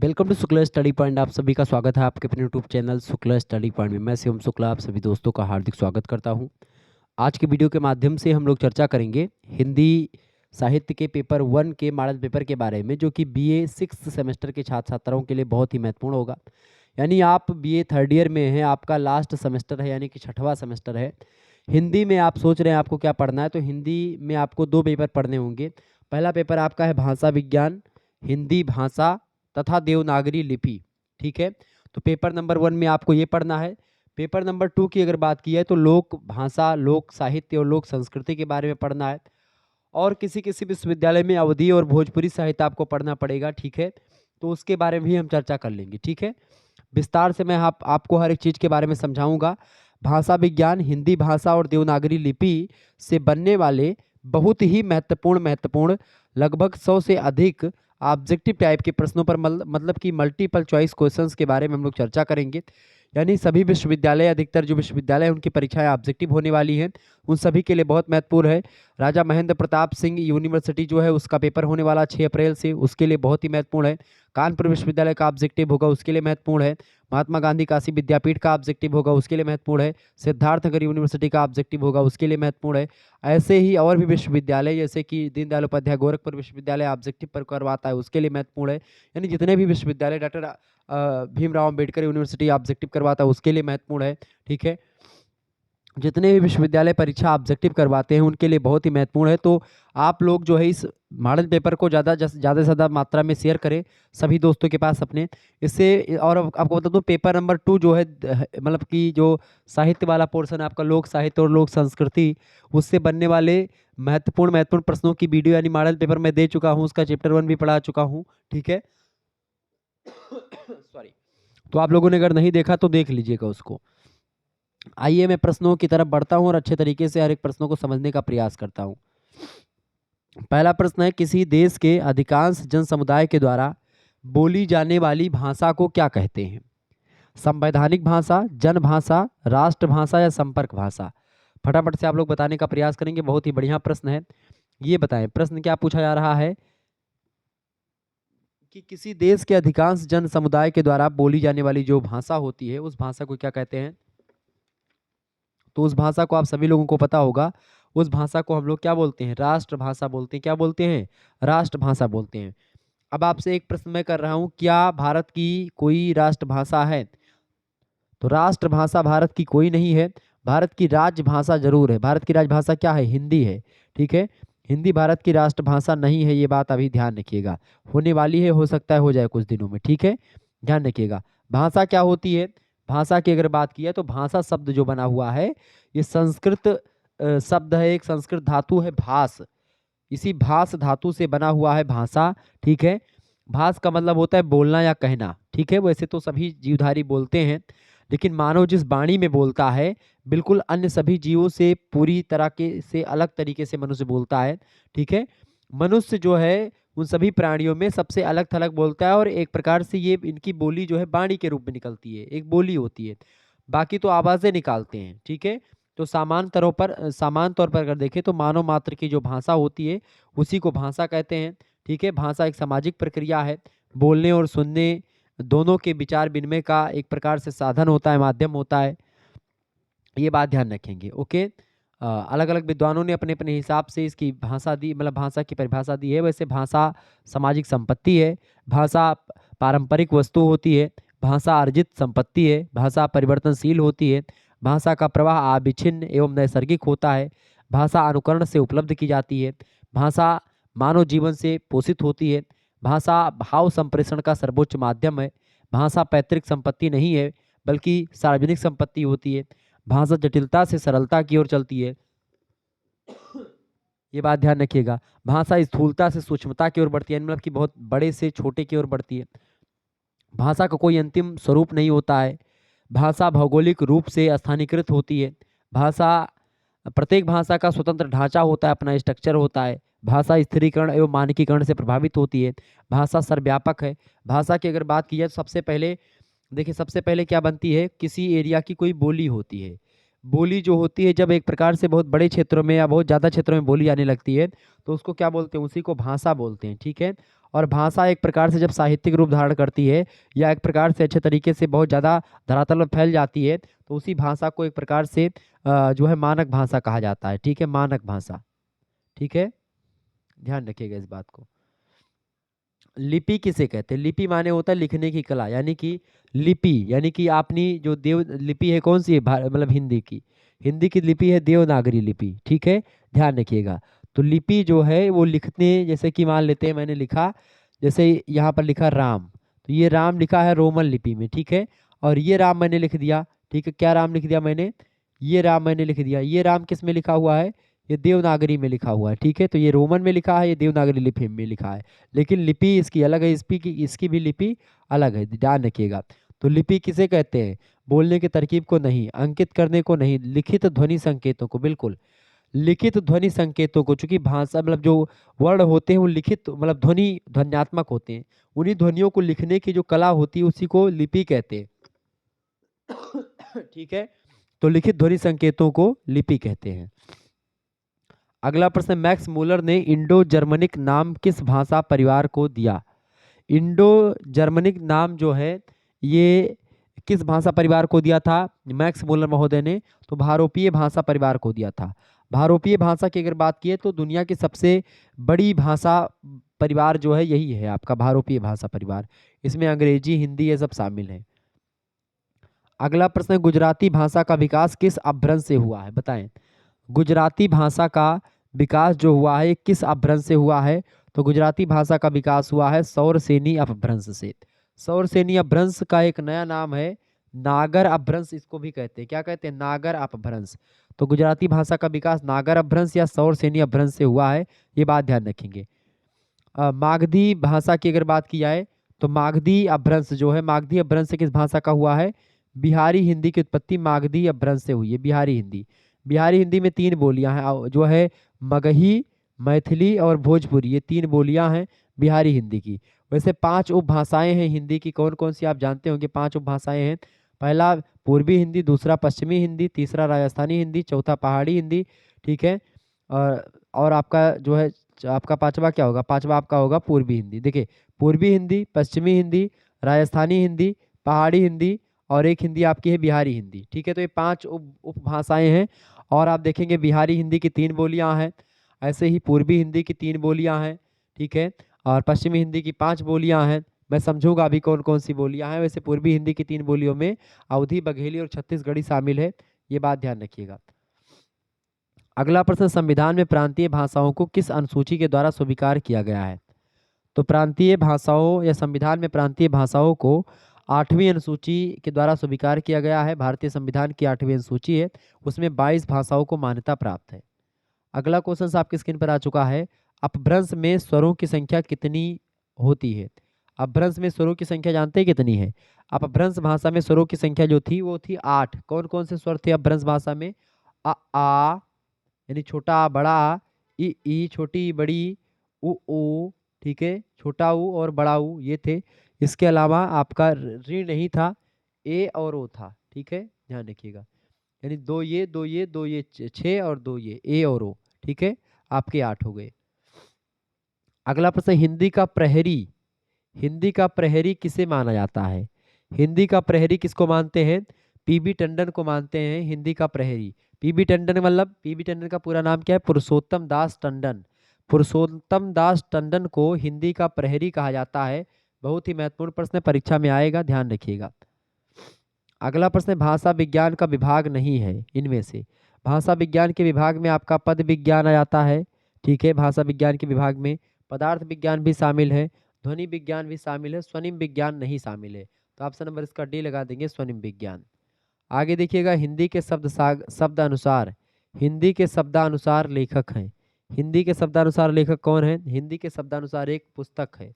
Welcome to Shukla study point. आप सभी का स्वागत है आपके अपने YouTube channel Shukla study point में। मैं शिवम शुक्ला आप सभी दोस्तों का हार्दिक स्वागत करता हूं। आज के वीडियो के माध्यम से हम लोग चर्चा करेंगे हिंदी साहित्य के पेपर 1 के मॉडल पेपर के बारे में, जो कि बीए 6th सेमेस्टर के छात्र छात्राओं के लिए बहुत ही महत्वपूर्ण होगा। यानी आप बीए थर्ड ईयर में हैं, आपका लास्ट सेमेस्टर है, यानी कि 6वां सेमेस्टर है। हिंदी में आप सोच रहे हैं आपको क्या पढ़ना है, तो हिंदी में आपको 2 पेपर पढ़ने होंगे। पहला पेपर आपका है भाषा विज्ञान, हिंदी भाषा तथा देवनागरी लिपि। ठीक है, तो पेपर नंबर 1 में आपको ये पढ़ना है। पेपर नंबर 2 की अगर बात की है तो लोक भाषा, लोक साहित्य और लोक संस्कृति के बारे में पढ़ना है। और किसी किसी विश्वविद्यालय में अवधी और भोजपुरी साहित्य आपको पढ़ना पड़ेगा। ठीक है, तो उसके बारे में भी हम चर्चा कर लेंगे। ठीक है, विस्तार से मैं आपको हर एक चीज़ के बारे में समझाऊंगा। भाषा विज्ञान, हिंदी भाषा और देवनागरी लिपि से बनने वाले बहुत ही महत्वपूर्ण लगभग 100 से अधिक ऑब्जेक्टिव टाइप के प्रश्नों पर मतलब कि मल्टीपल चॉइस क्वेश्चंस के बारे में हम लोग चर्चा करेंगे। यानी सभी विश्वविद्यालय, अधिकतर जो विश्वविद्यालय हैं उनकी परीक्षाएं ऑब्जेक्टिव होने वाली हैं, उन सभी के लिए बहुत महत्वपूर्ण है। राजा महेंद्र प्रताप सिंह यूनिवर्सिटी जो है उसका पेपर होने वाला 6 अप्रैल से, उसके लिए बहुत ही महत्वपूर्ण है। कानपुर विश्वविद्यालय का ऑब्जेक्टिव होगा, उसके लिए महत्वपूर्ण है। महात्मा गांधी काशी विद्यापीठ का ऑब्जेक्टिव होगा, उसके लिए महत्वपूर्ण है। सिद्धार्थनगर यूनिवर्सिटी का ऑब्जेक्टिव होगा, उसके लिए महत्वपूर्ण है। ऐसे ही और भी विश्वविद्यालय जैसे कि दीनदयाल उपाध्याय गोरखपुर विश्वविद्यालय ऑब्जेक्टिव पर करवाता है, उसके लिए महत्वपूर्ण है। यानी जितने भी विश्वविद्यालय, doctor Bhimrao Ambedkar university objective करवाता है, उसके लिए महत्वपूर्ण है। ठीक है, जितने भी विश्वविद्यालय परीक्षा ऑब्जेक्टिव करवाते हैं उनके लिए बहुत ही महत्वपूर्ण है। तो आप लोग जो है इस मॉडल पेपर को ज़्यादा से ज़्यादा मात्रा में शेयर करें सभी दोस्तों के पास अपने। इससे और आपको बता दूं, पेपर नंबर 2 जो है मतलब कि जो साहित्य वाला पोर्शन है आपका, लोक साहित्य और लोक संस्कृति, उससे बनने वाले महत्वपूर्ण प्रश्नों की वीडियो यानी मॉडल पेपर मैं दे चुका हूँ, उसका चैप्टर 1 भी पढ़ा चुका हूँ। ठीक है, सॉरी। तो आप लोगों ने अगर नहीं देखा तो देख लीजिएगा उसको। आइए मैं प्रश्नों की तरफ बढ़ता हूं और अच्छे तरीके से हर एक प्रश्नों को समझने का प्रयास करता हूं। पहला प्रश्न है, किसी देश के अधिकांश जन समुदाय के द्वारा बोली जाने वाली भाषा को क्या कहते हैं? संवैधानिक भाषा, जन भाषा, राष्ट्रभाषा या संपर्क भाषा? फटाफट से आप लोग बताने का प्रयास करेंगे। बहुत ही बढ़िया प्रश्न है। ये बताएं, प्रश्न क्या पूछा जा रहा है कि किसी देश के अधिकांश जन समुदाय के द्वारा बोली जाने वाली जो भाषा होती है उस भाषा को क्या कहते हैं? तो उस भाषा को आप सभी लोगों को पता होगा। उस भाषा को हम लोग क्या बोलते हैं? राष्ट्रभाषा बोलते हैं। क्या बोलते हैं? राष्ट्रभाषा बोलते हैं। अब आपसे एक प्रश्न मैं कर रहा हूं, क्या भारत की कोई राष्ट्रभाषा है? तो राष्ट्रभाषा भारत की कोई नहीं है। भारत की राजभाषा जरूर है। भारत की राजभाषा क्या है? हिंदी है। ठीक है, हिंदी भारत की राष्ट्रभाषा नहीं है, ये बात अभी ध्यान रखिएगा। होने वाली है, हो सकता है हो जाए कुछ दिनों में। ठीक है, ध्यान रखिएगा। भाषा क्या होती है? भाषा की अगर बात की है तो भाषा शब्द जो बना हुआ है ये संस्कृत शब्द है, एक संस्कृत धातु है भास। इसी भास धातु से बना हुआ है भाषा। ठीक है, भास का मतलब होता है बोलना या कहना। ठीक है, वैसे तो सभी जीवधारी बोलते हैं, लेकिन मानव जिस वाणी में बोलता है बिल्कुल अन्य सभी जीवों से पूरी तरह के से अलग तरीके से मनुष्य बोलता है। ठीक है, मनुष्य जो है उन सभी प्राणियों में सबसे अलग थलग बोलता है, और एक प्रकार से ये इनकी बोली जो है वाणी के रूप में निकलती है, एक बोली होती है। बाकी तो आवाजें निकालते हैं। ठीक है, तो सामान्य तौर पर अगर देखें तो मानव मात्र की जो भाषा होती है उसी को भाषा कहते हैं। ठीक है, भाषा एक सामाजिक प्रक्रिया है। बोलने और सुनने दोनों के विचार विनिमय का एक प्रकार से साधन होता है, माध्यम होता है। ये बात ध्यान रखेंगे। ओके, अलग अलग विद्वानों ने अपने अपने हिसाब से इसकी भाषा दी, मतलब भाषा की परिभाषा दी है। वैसे भाषा सामाजिक संपत्ति है, भाषा पारंपरिक वस्तु होती है, भाषा अर्जित संपत्ति है, भाषा परिवर्तनशील होती है, भाषा का प्रवाह अविच्छिन्न एवं नैसर्गिक होता है, भाषा अनुकरण से उपलब्ध की जाती है, भाषा मानव जीवन से पोषित होती है, भाषा भाव संप्रेषण का सर्वोच्च माध्यम है, भाषा पैतृक संपत्ति नहीं है बल्कि सार्वजनिक संपत्ति होती है, भाषा जटिलता से सरलता की ओर चलती है। ये बात ध्यान रखिएगा। भाषा स्थूलता से सूक्ष्मता की ओर बढ़ती है, मतलब कि बहुत बड़े से छोटे की ओर बढ़ती है। भाषा का कोई अंतिम स्वरूप नहीं होता है। भाषा भौगोलिक रूप से स्थानीयकृत होती है। भाषा प्रत्येक भाषा का स्वतंत्र ढांचा होता है, अपना स्ट्रक्चर होता है। भाषा स्थिरीकरण एवं मानकीकरण से प्रभावित होती है। भाषा सर्वव्यापक है। भाषा की अगर बात की जाए तो सबसे पहले देखिए, सबसे पहले क्या बनती है? किसी एरिया की कोई बोली होती है, बोली जो होती है जब एक प्रकार से बहुत बड़े क्षेत्रों में या बहुत ज़्यादा क्षेत्रों में बोली जाने लगती है तो उसको क्या बोलते हैं, उसी को भाषा बोलते हैं। ठीक है। और भाषा एक प्रकार से जब साहित्यिक रूप धारण करती है या एक प्रकार से अच्छे तरीके से बहुत ज़्यादा धरातल पर फैल जाती है तो उसी भाषा को एक प्रकार से जो है मानक भाषा कहा जाता है। ठीक है, मानक भाषा। ठीक है, ध्यान रखिएगा इस बात को। लिपि किसे कहते हैं? लिपि माने होता है लिखने की कला, यानी कि लिपि यानी कि आपनी जो देव लिपि है कौन सी है, मतलब हिंदी की लिपि है देवनागरी लिपि। ठीक है, ध्यान रखिएगा। तो लिपि जो है वो लिखने, जैसे कि मान लेते हैं मैंने लिखा, जैसे यहाँ पर लिखा राम, तो ये राम लिखा है रोमन लिपि में। ठीक है, और ये राम मैंने लिख दिया। ठीक है, क्या राम लिख दिया मैंने, ये राम मैंने लिख दिया। ये राम किस में लिखा हुआ है, ये देवनागरी में लिखा हुआ है। ठीक है, तो ये रोमन में लिखा है, ये देवनागरी लिपि में लिखा है, लेकिन लिपि इसकी अलग है, इसकी भी लिपि अलग है, ध्यान रखिएगा। तो लिपि किसे कहते हैं? बोलने की तरकीब को नहीं, अंकित करने को नहीं, लिखित ध्वनि संकेतों को, बिल्कुल लिखित ध्वनि संकेतों को। चूंकि भाषा मतलब जो वर्ण होते हैं वो लिखित मतलब ध्वन्यात्मक होते हैं, उन्हीं ध्वनियों को लिखने की जो कला होती है उसी को लिपि कहते हैं। ठीक है, तो लिखित ध्वनि संकेतों को लिपि कहते हैं। अगला प्रश्न, मैक्स मूलर ने इंडो जर्मनिक नाम किस भाषा परिवार को दिया? इंडो जर्मनिक नाम जो है ये किस भाषा परिवार को दिया था मैक्स मूलर महोदय ने? तो भारोपीय भाषा परिवार को दिया था। भारोपीय भाषा की अगर बात की तो दुनिया की सबसे बड़ी भाषा परिवार जो है यही है आपका भारोपीय भाषा परिवार। इसमें अंग्रेजी, हिंदी ये सब शामिल है। अगला प्रश्न, गुजराती भाषा का विकास किस अपभ्रंश से हुआ है? बताएं। गुजराती भाषा का विकास जो हुआ है किस अपभ्रंश से हुआ है? तो गुजराती भाषा का विकास हुआ है सौरसेनी अपभ्रंश से। सौरसेनी अपभ्रंश का एक नया नाम है नागर अपभ्रंश, इसको भी कहते हैं। क्या कहते हैं? नागर अपभ्रंश। तो गुजराती भाषा का विकास नागर अपभ्रंश या सौरसेनी अपभ्रंश से हुआ है, ये बात ध्यान रखेंगे। मागधी भाषा की अगर बात की जाए तो मागधी अपभ्रंश जो है, मागधी अपभ्रंश से किस भाषा का हुआ है? बिहारी हिंदी की उत्पत्ति मागधी अपभ्रंश से हुई है, बिहारी हिंदी। बिहारी हिंदी में 3 बोलियां हैं जो है मगही, मैथिली और भोजपुरी, ये 3 बोलियां हैं बिहारी हिंदी की। वैसे 5 उपभाषाएं हैं हिंदी की, कौन कौन सी आप जानते होंगे? 5 उपभाषाएं हैं। पहला पूर्वी हिंदी, दूसरा पश्चिमी हिंदी, तीसरा राजस्थानी हिंदी, चौथा पहाड़ी हिंदी। ठीक है, और आपका जो है आपका पांचवा क्या होगा? पांचवा आपका होगा पूर्वी हिंदी। देखिए, पूर्वी हिंदी, पश्चिमी हिंदी, राजस्थानी हिंदी, पहाड़ी हिंदी और एक हिंदी आपकी है बिहारी हिंदी। ठीक है, तो ये 5 उपभाषाएं हैं। और आप देखेंगे बिहारी हिंदी की 3 बोलियां हैं, ऐसे ही पूर्वी हिंदी की 3 बोलियां हैं। ठीक है, और पश्चिमी हिंदी की 5 बोलियां हैं। मैं समझूंगा अभी कौन कौन सी बोलियां हैं। वैसे पूर्वी हिंदी की 3 बोलियों में अवधी, बघेली और छत्तीसगढ़ी शामिल है, ये बात ध्यान रखिएगा। अगला प्रश्न, संविधान में प्रांतीय भाषाओं को किस अनुसूची के द्वारा स्वीकार किया गया है? तो प्रांतीय भाषाओं या संविधान में प्रांतीय भाषाओं को 8वीं अनुसूची के द्वारा स्वीकार किया गया है। भारतीय संविधान की 8वीं अनुसूची है, उसमें 22 भाषाओं को मान्यता प्राप्त है। अगला क्वेश्चन आपकी स्क्रीन पर आ चुका है, अपभ्रंश में स्वरों की संख्या कितनी होती है? अपभ्रंश में स्वरों की संख्या जानते हैं कितनी है? अपभ्रंश भाषा में स्वरों की संख्या जो थी वो थी 8। कौन कौन से स्वर थे अपभ्रंश भाषा में? आ यानी छोटा आ, बड़ा आ, ई छोटी ई, बड़ी ऊ, ठीक है, छोटा ऊ और बड़ा ऊ ये थे। इसके अलावा आपका ऋ नहीं था, ए और ओ था। ठीक है, ध्यान रखिएगा। यानी 2 ये 2 ये 2 ये 6 और 2 ये ए और ओ। ठीक है, आपके 8 हो गए। अगला प्रश्न, हिंदी का प्रहरी किसे माना जाता है? हिंदी का प्रहरी किसको मानते हैं? पीबी टंडन को मानते हैं हिंदी का प्रहरी। पीबी टंडन मतलब पीबी टंडन का पूरा नाम क्या है? पुरुषोत्तम दास टंडन। पुरुषोत्तम दास टंडन को हिंदी का प्रहरी कहा जाता है। बहुत ही महत्वपूर्ण प्रश्न परीक्षा में आएगा, ध्यान रखिएगा। अगला प्रश्न, भाषा विज्ञान का विभाग नहीं है इनमें से। भाषा विज्ञान के विभाग में आपका पद विज्ञान आ जाता है। ठीक है, भाषा विज्ञान के विभाग में पदार्थ विज्ञान भी शामिल है, ध्वनि विज्ञान भी शामिल है, स्वनिम विज्ञान नहीं शामिल है। तो ऑप्शन नंबर इसका डी लगा देंगे, स्वनिम विज्ञान। आगे देखिएगा, शब्द अनुसार, हिंदी के शब्दानुसार लेखक हैं। हिंदी के शब्दानुसार लेखक कौन है? हिंदी के शब्दानुसार एक पुस्तक है।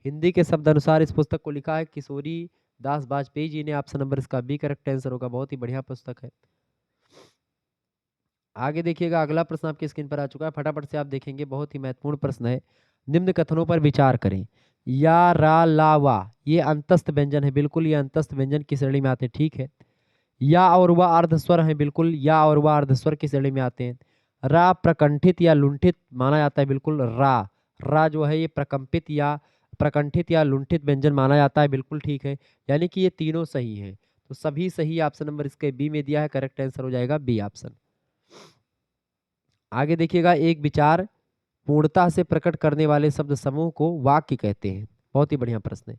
हिंदी के शब्दानुसार इस पुस्तक को लिखा है किशोरी दास वाजपेयी जी ने। ऑप्शन नंबर इसका बी करेक्ट आंसर होगा, बहुत ही बढ़िया पुस्तक है। आगे देखिएगा, अगला प्रश्न आपकी स्क्रीन पर आ चुका है, फटाफट से आप देखेंगे, बहुत ही महत्वपूर्ण प्रश्न है। निम्न कथनों पर विचार करें। या, रा, ला, वा ये अंतस्थ व्यंजन है, बिल्कुल ये अंतस्थ व्यंजन की श्रेणी में आते हैं। ठीक है, या और वह अर्धस्वर है, बिल्कुल या और वह अर्धस्वर की श्रेणी में आते हैं। रा प्रकंठित या लुंठित माना जाता है, बिल्कुल रा। रा जो है ये प्रकंठित या लुंठित व्यंजन माना जाता है, बिल्कुल ठीक है। यानी कि ये तीनों सही है, तो सभी सही। ऑप्शन नंबर इसके बी में दिया है, करेक्ट आंसर हो जाएगा बी ऑप्शन। आगे देखिएगा, एक विचार पूर्णता से प्रकट करने वाले शब्द समूह को वाक्य कहते हैं। बहुत ही बढ़िया प्रश्न है,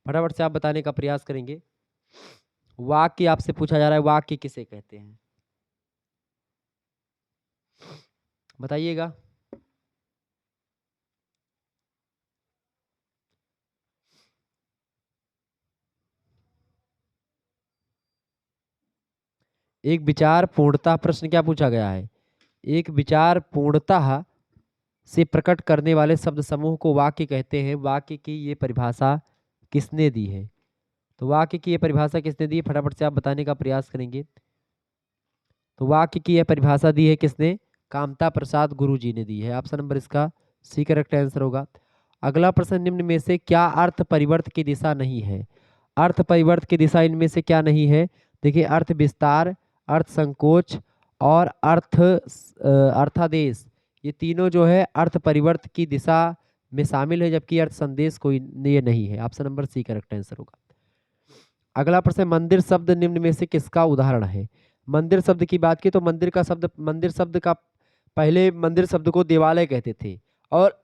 फटाफट से आप बताने का प्रयास करेंगे। वाक्य आपसे पूछा जा रहा है, वाक्य किसे कहते हैं, बताइएगा। एक विचार पूर्णता, प्रश्न क्या पूछा गया है, एक विचार पूर्णतः से प्रकट करने वाले शब्द समूह को वाक्य कहते हैं। वाक्य की ये परिभाषा किसने दी है, तो वाक्य की ये परिभाषा किसने दी है, फटाफट से आप बताने का प्रयास करेंगे। तो वाक्य की यह परिभाषा दी है किसने, कामता प्रसाद गुरु जी ने दी है। ऑप्शन नंबर इसका सी करेक्ट आंसर होगा। अगला प्रश्न, निम्न में से क्या अर्थ परिवर्त की दिशा नहीं है। अर्थ परिवर्त की दिशा इनमें से क्या नहीं है, देखिए अर्थ विस्तार, अर्थ संकोच और अर्थादेश, ये तीनों जो है अर्थ परिवर्त की दिशा में शामिल है, जबकि अर्थ संदेश कोई ये नहीं है। Option number C correct answer होगा। अगला प्रश्न, मंदिर शब्द निम्न में से किसका उदाहरण है। मंदिर शब्द की बात की तो मंदिर शब्द का पहले मंदिर शब्द को देवालय कहते थे, और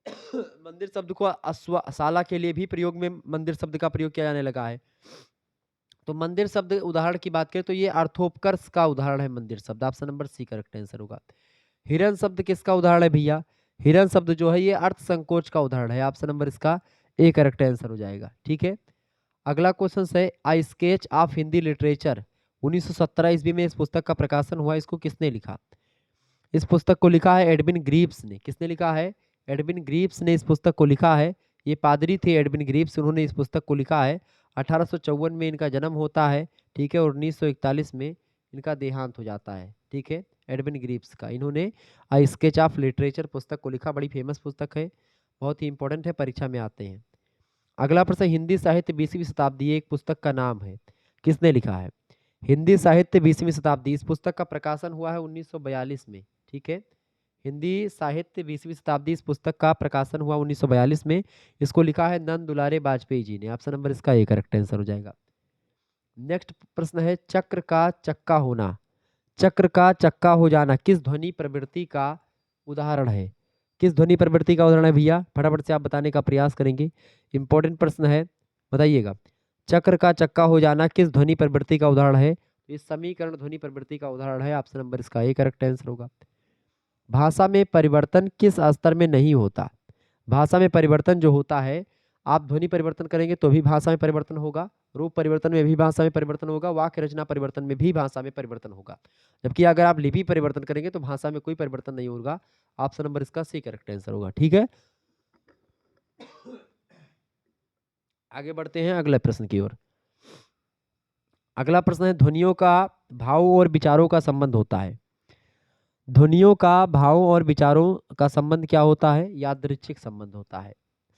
मंदिर शब्द को अश्वशाला के लिए भी प्रयोग में मंदिर शब्द का प्रयोग किया जाने लगा है। तो मंदिर शब्द उदाहरण की बात करें तो ये अर्थोपकर्ष का उदाहरण है मंदिर शब्द। Option number C correct answer होगा। हिरण शब्द किसका उदाहरण है भैया, हिरण शब्द जो है ये अर्थ संकोच का उदाहरण है। ऑप्शन नंबर इसका ए करेक्ट आंसर हो जाएगा, ठीक है। अगला क्वेश्चन है, आई स्केच ऑफ हिंदी लिटरेचर 1917 ईस्वी में इस पुस्तक का प्रकाशन हुआ, इसको किसने लिखा। इस पुस्तक को लिखा है एडविन ग्रीव्स ने। किसने लिखा है, एडविन ग्रीव्स ने इस पुस्तक को लिखा है। ये पादरी थे एडविन ग्रीव्स, उन्होंने इस पुस्तक को लिखा है। 1854 में इनका जन्म होता है, ठीक है, और 1941 में इनका देहांत हो जाता है, ठीक है, एडविन ग्रीव्स का। इन्होंने आई स्केच ऑफ लिटरेचर पुस्तक को लिखा, बड़ी फेमस पुस्तक है, बहुत ही इंपॉर्टेंट है, परीक्षा में आते हैं। अगला प्रश्न, हिंदी साहित्य 20वीं शताब्दी एक पुस्तक का नाम है, किसने लिखा है। हिंदी साहित्य 20वीं शताब्दी, इस पुस्तक का प्रकाशन हुआ है 1942 में, ठीक है। हिंदी साहित्य 20वीं शताब्दी, इस पुस्तक का प्रकाशन हुआ 1942 में। इसको लिखा है नंद दुलारे वाजपेयी जी ने। ऑप्शन नंबर इसका ए करेक्ट आंसर हो जाएगा। नेक्स्ट प्रश्न है, चक्र का चक्का होना, चक्र का चक्का हो जाना किस ध्वनि प्रवृत्ति का उदाहरण है। किस ध्वनि प्रवृत्ति का उदाहरण है भैया, फटाफट से आप बताने का प्रयास करेंगे, इंपॉर्टेंट प्रश्न है, बताइएगा। चक्र का चक्का हो जाना किस ध्वनि प्रवृत्ति का उदाहरण है, तो इस समीकरण ध्वनि प्रवृत्ति का उदाहरण है। ऑप्शन नंबर इसका ए करेक्ट आंसर होगा। भाषा में परिवर्तन किस स्तर में नहीं होता। भाषा में परिवर्तन जो होता है, आप ध्वनि परिवर्तन करेंगे तो भी भाषा में परिवर्तन होगा, रूप परिवर्तन में भी भाषा में परिवर्तन होगा, वाक्य रचना परिवर्तन में भी भाषा में परिवर्तन होगा। जबकि अगर आप लिपि परिवर्तन करेंगे तो भाषा में कोई परिवर्तन नहीं होगा। ऑप्शन नंबर इसका सी करेक्ट आंसर होगा, ठीक है। आगे बढ़ते हैं अगले प्रश्न की ओर। अगला प्रश्न है, ध्वनियों का भावों और विचारों का संबंध होता है। ध्वनियों का भावों और विचारों का संबंध क्या होता है, यादृच्छिक संबंध होता है,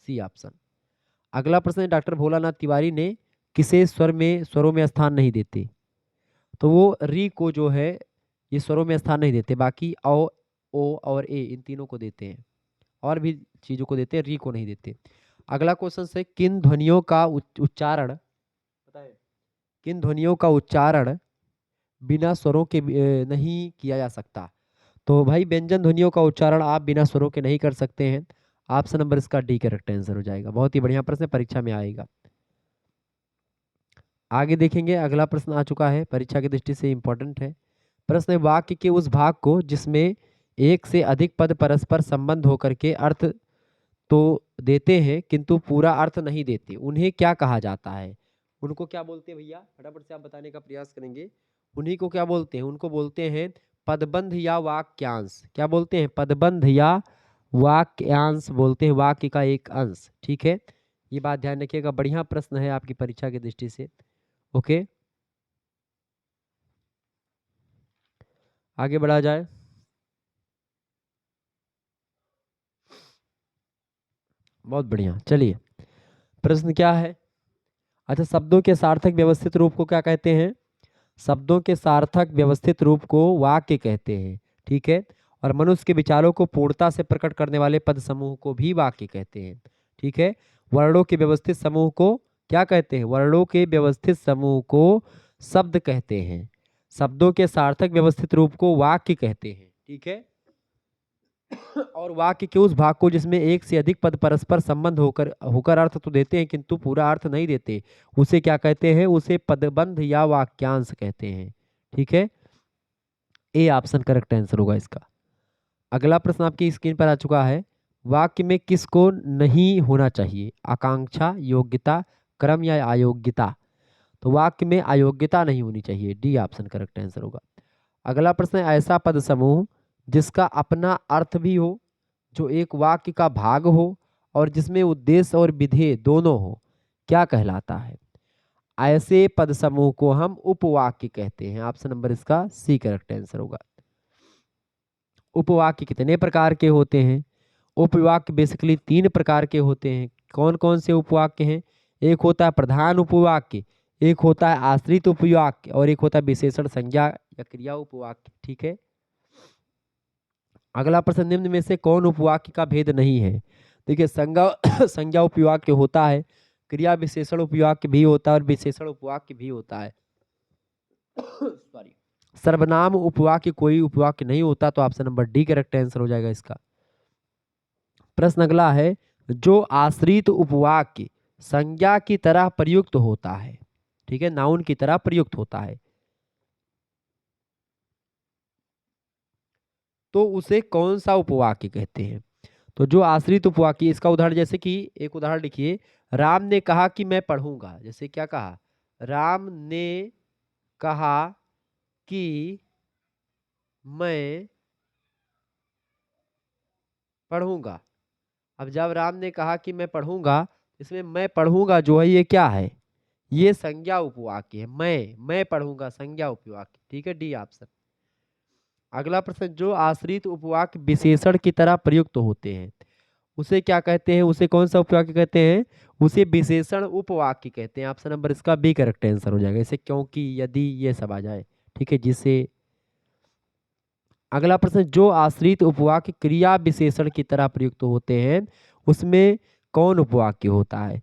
सी ऑप्शन। अगला प्रश्न है, डॉक्टर भोलानाथ तिवारी ने किसे स्वरों में स्थान नहीं देते, तो वो री को जो है ये स्वरों में स्थान नहीं देते, बाकी ओ और ए इन तीनों को देते हैं, और भी चीजों को देते हैं, री को नहीं देते। अगला क्वेश्चन है, किन ध्वनियों का उच्चारण, पता है, किन ध्वनियों का उच्चारण बिना स्वरों के नहीं किया जा सकता। तो भाई व्यंजन ध्वनियों का उच्चारण आप बिना स्वरों के नहीं कर सकते हैं। ऑप्शन नंबर इसका डी करेक्ट आंसर हो जाएगा। बहुत ही बढ़िया प्रश्न, परीक्षा में आएगा। आगे देखेंगे, अगला प्रश्न आ चुका है, परीक्षा की दृष्टि से इंपॉर्टेंट है। प्रश्न है, वाक्य के उस भाग को जिसमें एक से अधिक पद परस्पर संबंध होकर के अर्थ तो देते हैं किंतु पूरा अर्थ नहीं देते, उन्हें क्या कहा जाता है। उनको क्या बोलते हैं भैया, फटाफट से आप बताने का प्रयास करेंगे। उन्हीं को क्या बोलते हैं, उनको बोलते हैं पदबंध या वाक्यांश। क्या बोलते हैं, पदबंध या वाक्यांश बोलते हैं, वाक्य का एक अंश, ठीक है। ये बात ध्यान रखिएगा, बढ़िया प्रश्न है आपकी परीक्षा की दृष्टि से, ओके। आगे बढ़ा जाए, बहुत बढ़िया, चलिए। प्रश्न क्या है, अच्छा, शब्दों के सार्थक व्यवस्थित रूप को क्या कहते हैं? शब्दों के सार्थक व्यवस्थित रूप को वाक्य कहते हैं, ठीक है। और मनुष्य के विचारों को पूर्णता से प्रकट करने वाले पद समूह को भी वाक्य कहते हैं, ठीक है। वर्णों के व्यवस्थित समूह को क्या कहते हैं? वर्णों के व्यवस्थित समूह को शब्द कहते हैं। शब्दों के सार्थक व्यवस्थित रूप को वाक्य कहते हैं, ठीक है। और वाक्य के उस भाग को जिसमें एक से अधिक पद परस्पर संबंध होकर होकर अर्थ तो देते हैं किंतु पूरा अर्थ नहीं देते, उसे क्या कहते हैं? उसे पदबंध या वाक्यांश कहते हैं, ठीक है। ए ऑप्शन करेक्ट आंसर होगा इसका। अगला प्रश्न आपकी स्क्रीन पर आ चुका है। वाक्य में किसको नहीं होना चाहिए? आकांक्षा, योग्यता, क्रम या अयोग्यता? तो वाक्य में अयोग्यता नहीं होनी चाहिए, डी ऑप्शन करेक्ट आंसर होगा। अगला प्रश्न है, ऐसा पद समूह जिसका अपना अर्थ भी हो, जो एक वाक्य का भाग हो और जिसमें उद्देश्य और विधेय दोनों हो, क्या कहलाता है? ऐसे पद समूह को हम उपवाक्य कहते हैं। ऑप्शन नंबर इसका सी करेक्ट आंसर होगा। उपवाक्य कितने प्रकार के होते हैं? उपवाक्य बेसिकली 3 प्रकार के होते हैं। कौन कौन से उपवाक्य हैं? एक होता है प्रधान उपवाक्य, एक होता है आश्रित उपवाक्य और एक होता है विशेषण, संज्ञा या क्रिया उपवाक्य, ठीक है। अगला प्रश्न, निम्न में से कौन उपवाक्य का भेद नहीं है? देखिए, संज्ञा संज्ञा उपवाक्य होता है, क्रिया विशेषण उपवाक्य भी होता है और विशेषण उपवाक्य भी होता है। सॉरी, सर्वनाम उपवाक्य कोई उपवाक्य नहीं होता, तो option number D correct answer हो जाएगा इसका। प्रश्न अगला है, जो आश्रित उपवाक्य संज्ञा की तरह प्रयुक्त होता है, ठीक है, नाउन की तरह प्रयुक्त होता है, तो उसे कौन सा उपवाक्य कहते हैं? तो जो आश्रित उपवाक्य, इसका उदाहरण जैसे कि एक उदाहरण लिखिए, राम ने कहा कि मैं पढ़ूंगा। जैसे क्या कहा? राम ने कहा कि मैं पढ़ूंगा। अब जब राम ने कहा कि मैं पढ़ूंगा, इसमें मैं पढ़ूंगा जो है ये क्या है? ये संज्ञा उपवाक्य है। मैं पढ़ूंगा, संज्ञा उपवाक्य, ठीक है, डी ऑप्शन। अगला प्रश्न, जो आश्रित उपवाक्य विशेषण की तरह प्रयुक्त होते हैं, उसे क्या कहते हैं? उसे कौन सा उपवाक्य कहते हैं? उसे विशेषण उपवाक्य कहते हैं। ऑप्शन नंबर इसका बी करेक्ट आंसर हो जाएगा। जैसे क्योंकि, यदि, ये सब आ जाए, ठीक है, जिसे। अगला प्रश्न, जो आश्रित उपवाक्य क्रिया विशेषण की तरह प्रयुक्त होते हैं, उसमें कौन उपवाक्य होता है?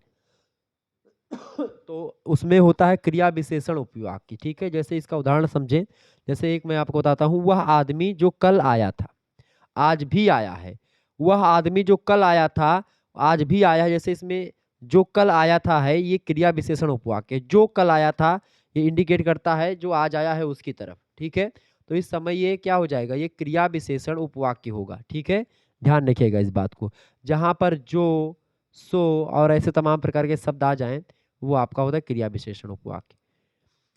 तो उसमें होता है क्रिया विशेषण उपवाक्य, ठीक है। जैसे इसका उदाहरण समझें, जैसे एक मैं आपको बताता हूँ, वह आदमी जो कल आया था आज भी आया है। वह आदमी जो कल आया था आज भी आया है। जैसे इसमें जो कल आया था है, ये क्रिया विशेषण उपवाक्य। जो कल आया था ये इंडिकेट करता है जो आज आया है उसकी तरफ, ठीक है। तो इस समय ये क्या हो जाएगा? ये क्रिया विशेषण उपवाक्य होगा, ठीक है। ध्यान रखिएगा इस बात को। जहां पर जो, सो और ऐसे तमाम प्रकार के शब्द आ जाएं, वो आपका होता है क्रिया विशेषण उपवाक्य।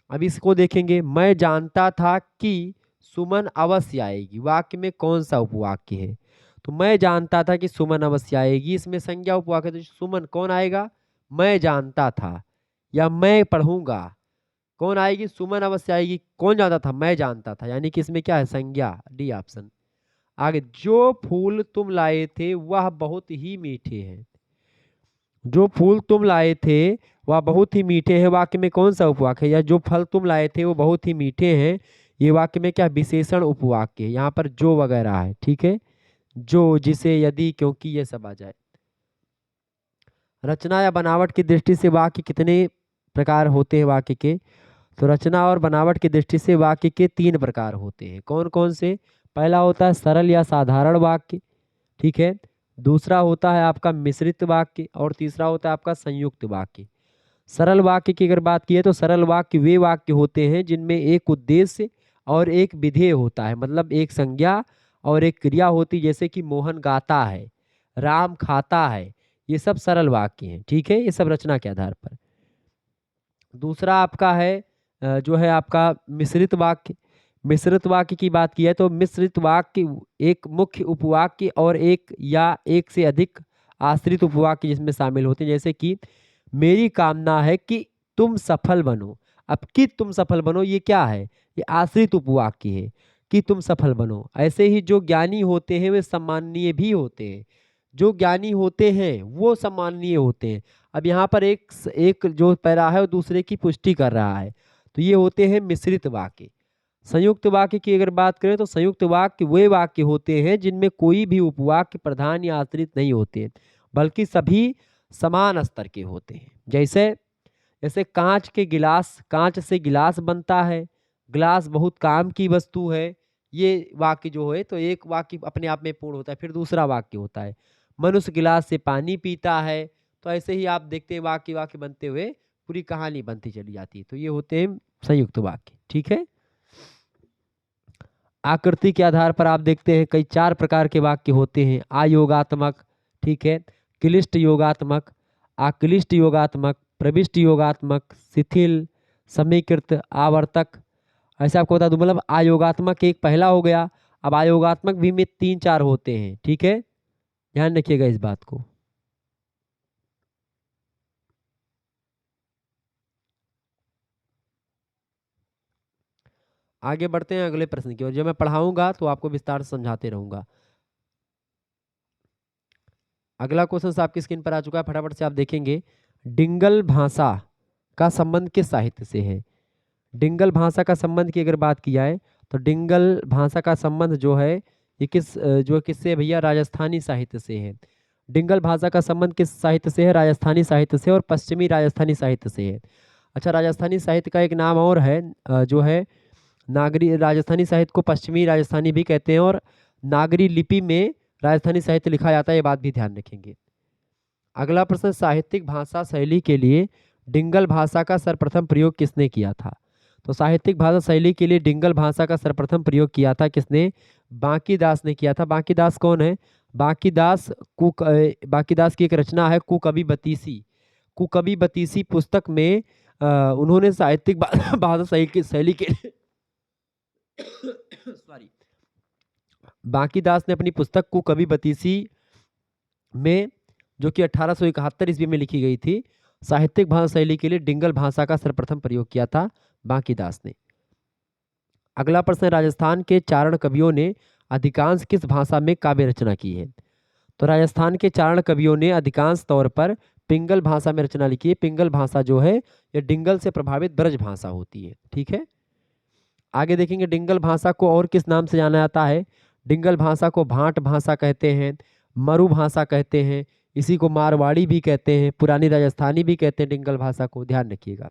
अब इसको देखेंगे, मैं जानता था कि सुमन अवश्य आएगी। वाक्य में कौन सा उपवाक्य है? तो मैं जानता था कि सुमन अवश्य आएगी, इसमें संज्ञा उपवाक्य है, तो सुमन कौन आएगा? मैं जानता था। या मैं पढ़ूंगा, कौन आएगी? सुमन अवश्य आएगी। कौन जानता था? मैं जानता था, यानी कि इसमें क्या है? संज्ञा, डी ऑप्शन। आगे, जो फूल तुम लाए थे वह बहुत ही मीठे हैं। जो फूल तुम लाए थे वह बहुत ही मीठे हैं, वाक्य में कौन सा उपवाक्य है? या जो फल तुम लाए थे वो बहुत ही मीठे हैं, ये वाक्य में क्या विशेषण उपवाक्य है? यहाँ पर जो वगैरह है, ठीक है, जो, जिसे, यदि, क्योंकि, ये सब आ जाए। रचना या बनावट की दृष्टि से वाक्य कितने प्रकार होते हैं वाक्य के? तो रचना और बनावट की दृष्टि से वाक्य के 3 प्रकार होते हैं। कौन कौन से? पहला होता है सरल या साधारण वाक्य, ठीक है। दूसरा होता है आपका मिश्रित वाक्य और तीसरा होता है आपका संयुक्त वाक्य। सरल वाक्य की अगर बात की तो सरल वाक्य वे वाक्य होते हैं जिनमें एक उद्देश्य और एक विधेय होता है, मतलब एक संज्ञा और एक क्रिया होती, जैसे कि मोहन गाता है, राम खाता है, ये सब सरल वाक्य हैं, ठीक है, ये सब रचना के आधार पर। दूसरा आपका है जो है आपका मिश्रित वाक्य। मिश्रित वाक्य की बात की है तो मिश्रित वाक्य एक मुख्य उपवाक्य और एक या एक से अधिक आश्रित उपवाक्य जिसमें शामिल होते हैं, जैसे कि मेरी कामना है कि तुम सफल बनो। अब कि तुम सफल बनो ये क्या है? ये आश्रित उपवाक्य है, कि तुम सफल बनो। ऐसे ही जो ज्ञानी होते हैं वे सम्माननीय भी होते हैं। जो ज्ञानी होते हैं वो सम्माननीय होते हैं। अब यहाँ पर एक जो पैरा है वो दूसरे की पुष्टि कर रहा है, तो ये होते हैं मिश्रित वाक्य। संयुक्त वाक्य की अगर बात करें तो संयुक्त वाक्य वे वाक्य होते हैं जिनमें कोई भी उपवाक्य प्रधान या आश्रित नहीं होते, बल्कि सभी समान स्तर के होते हैं। जैसे जैसे कांच के गिलास, कांच से गिलास बनता है, गिलास बहुत काम की वस्तु है, ये वाक्य जो है तो एक वाक्य अपने आप में पूर्ण होता है। फिर दूसरा वाक्य होता है मनुष्य गिलास से पानी पीता है, तो ऐसे ही आप देखते हैं वाक्य वाक्य बनते हुए पूरी कहानी बनती चली जाती है, तो ये होते हैं संयुक्त वाक्य। ठीक है, आकृति के आधार पर आप देखते हैं कई 4 प्रकार के वाक्य होते हैं। आयोगात्मक, ठीक है, क्लिष्ट योगात्मक, आक्लिष्ट योगात्मक, प्रविष्ट योगात्मक, शिथिल, समीकृत, आवर्तक। ऐसे आपको बता दूं, मतलब आयोगात्मक एक पहला हो गया, अब आयोगात्मक भी में 3-4 होते हैं। ठीक है, ध्यान रखिएगा इस बात को। आगे बढ़ते हैं अगले प्रश्न की ओर। जब मैं पढ़ाऊंगा तो आपको विस्तार से समझाते रहूंगा। अगला क्वेश्चन आपकी स्क्रीन पर आ चुका है, फटाफट से आप देखेंगे। डिंगल भाषा का संबंध किस साहित्य से है? डिंगल भाषा का संबंध की अगर बात की जाए तो डिंगल भाषा का संबंध जो है ये किससे है भैया? राजस्थानी साहित्य से है। डिंगल भाषा का संबंध किस साहित्य से है? राजस्थानी साहित्य से और पश्चिमी राजस्थानी साहित्य से है। अच्छा, राजस्थानी साहित्य का एक नाम और है जो है नागरी राजस्थानी साहित्य को पश्चिमी राजस्थानी भी कहते हैं और नागरी लिपि में राजस्थानी साहित्य लिखा जाता है, ये बात भी ध्यान रखेंगे। अगला प्रश्न, साहित्यिक भाषा शैली के लिए डिंगल भाषा का सर्वप्रथम प्रयोग किसने किया था? तो साहित्यिक भाषा शैली के लिए डिंगल भाषा का सर्वप्रथम प्रयोग किया था किसने? बांकीदास ने किया था। बांकीदास कौन है? बांकीदास की एक रचना है कुकवि बतीसी। कुकवि बतीसी पुस्तक में उन्होंने साहित्यिक भाषा शैली के सॉरी, बांकीदास ने अपनी पुस्तक कुकवि बतीसी में, जो कि 1871 ईस्वी में लिखी गई थी, साहित्यिक भाषा शैली के लिए डिंगल भाषा का सर्वप्रथम प्रयोग किया था बांकीदास ने। अगला प्रश्न, राजस्थान के चारण कवियों ने अधिकांश किस भाषा में काव्य रचना की है? तो राजस्थान के चारण कवियों ने अधिकांश तौर पर पिंगल भाषा में रचना लिखी है। पिंगल भाषा जो है यह डिंगल से प्रभावित ब्रज भाषा होती है। ठीक है, आगे देखेंगे डिंगल भाषा को और किस नाम से जाना जाता है? डिंगल भाषा को भाट भाषा कहते हैं, मरु भाषा कहते हैं, इसी को मारवाड़ी भी कहते हैं, पुरानी राजस्थानी भी कहते हैं डिंगल भाषा को, ध्यान रखिएगा।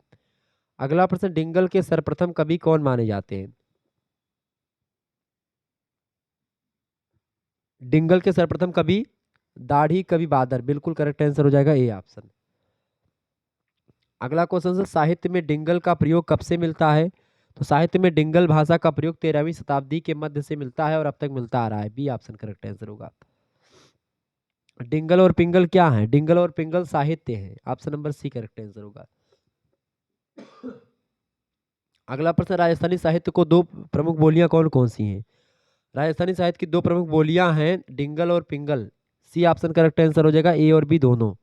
अगला प्रश्न, डिंगल के सर्वप्रथम कवि कौन माने जाते हैं? डिंगल के सर्वप्रथम कवि दाढ़ी कवि बादर, बिल्कुल करेक्ट आंसर हो जाएगा ए ऑप्शन। अगला क्वेश्चन, साहित्य में डिंगल का प्रयोग कब से मिलता है? तो साहित्य में डिंगल भाषा का प्रयोग 13वीं शताब्दी के मध्य से मिलता है और अब तक मिलता आ रहा है, बी ऑप्शन करेक्ट आंसर होगा। डिंगल और पिंगल क्या है? डिंगल और पिंगल साहित्य है, option number C correct answer होगा। अगला प्रश्न, राजस्थानी साहित्य को 2 प्रमुख बोलियां कौन कौन सी हैं? राजस्थानी साहित्य की 2 प्रमुख बोलियां हैं डिंगल और पिंगल, सी ऑप्शन करेक्ट आंसर हो जाएगा, ए और बी दोनों।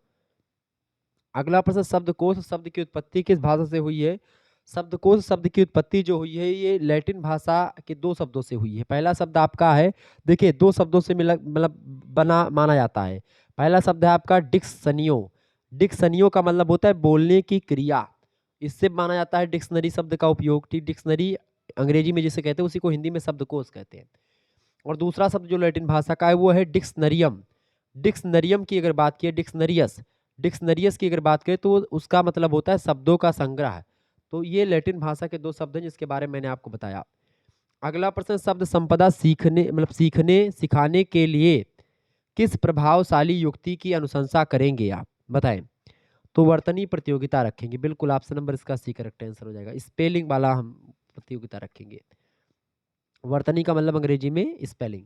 अगला प्रश्न, शब्दकोश शब्द की उत्पत्ति किस भाषा से हुई है? शब्दकोश शब्द की उत्पत्ति जो हुई है ये लैटिन भाषा के 2 शब्दों से हुई है। पहला शब्द आपका है, देखिए 2 शब्दों से मिला मतलब बना माना जाता है। पहला शब्द है आपका डिक्शनियो। डिक्शनियो का मतलब होता है बोलने की क्रिया, इससे माना जाता है डिक्शनरी शब्द का उपयोग। डिक्शनरी अंग्रेजी में जिसे कहते हैं उसी को हिंदी में शब्दकोश कहते हैं। और दूसरा शब्द जो लैटिन भाषा का है वो है डिक्शनरियम। डिक्शनरियम की अगर बात की, डिक्शनरियस, डिक्शनरियस की अगर बात करें तो उसका मतलब होता है शब्दों का संग्रह। तो ये लैटिन भाषा के 2 शब्द हैं जिसके बारे में मैंने आपको बताया। अगला प्रश्न, शब्द संपदा सीखने सिखाने के लिए किस प्रभावशाली युक्ति की अनुशंसा करेंगे आप? बताएं। तो वर्तनी प्रतियोगिता रखेंगे, बिल्कुल ऑप्शन नंबर इसका सी करेक्ट आंसर हो जाएगा। स्पेलिंग वाला हम प्रतियोगिता रखेंगे। वर्तनी का मतलब अंग्रेजी में स्पेलिंग।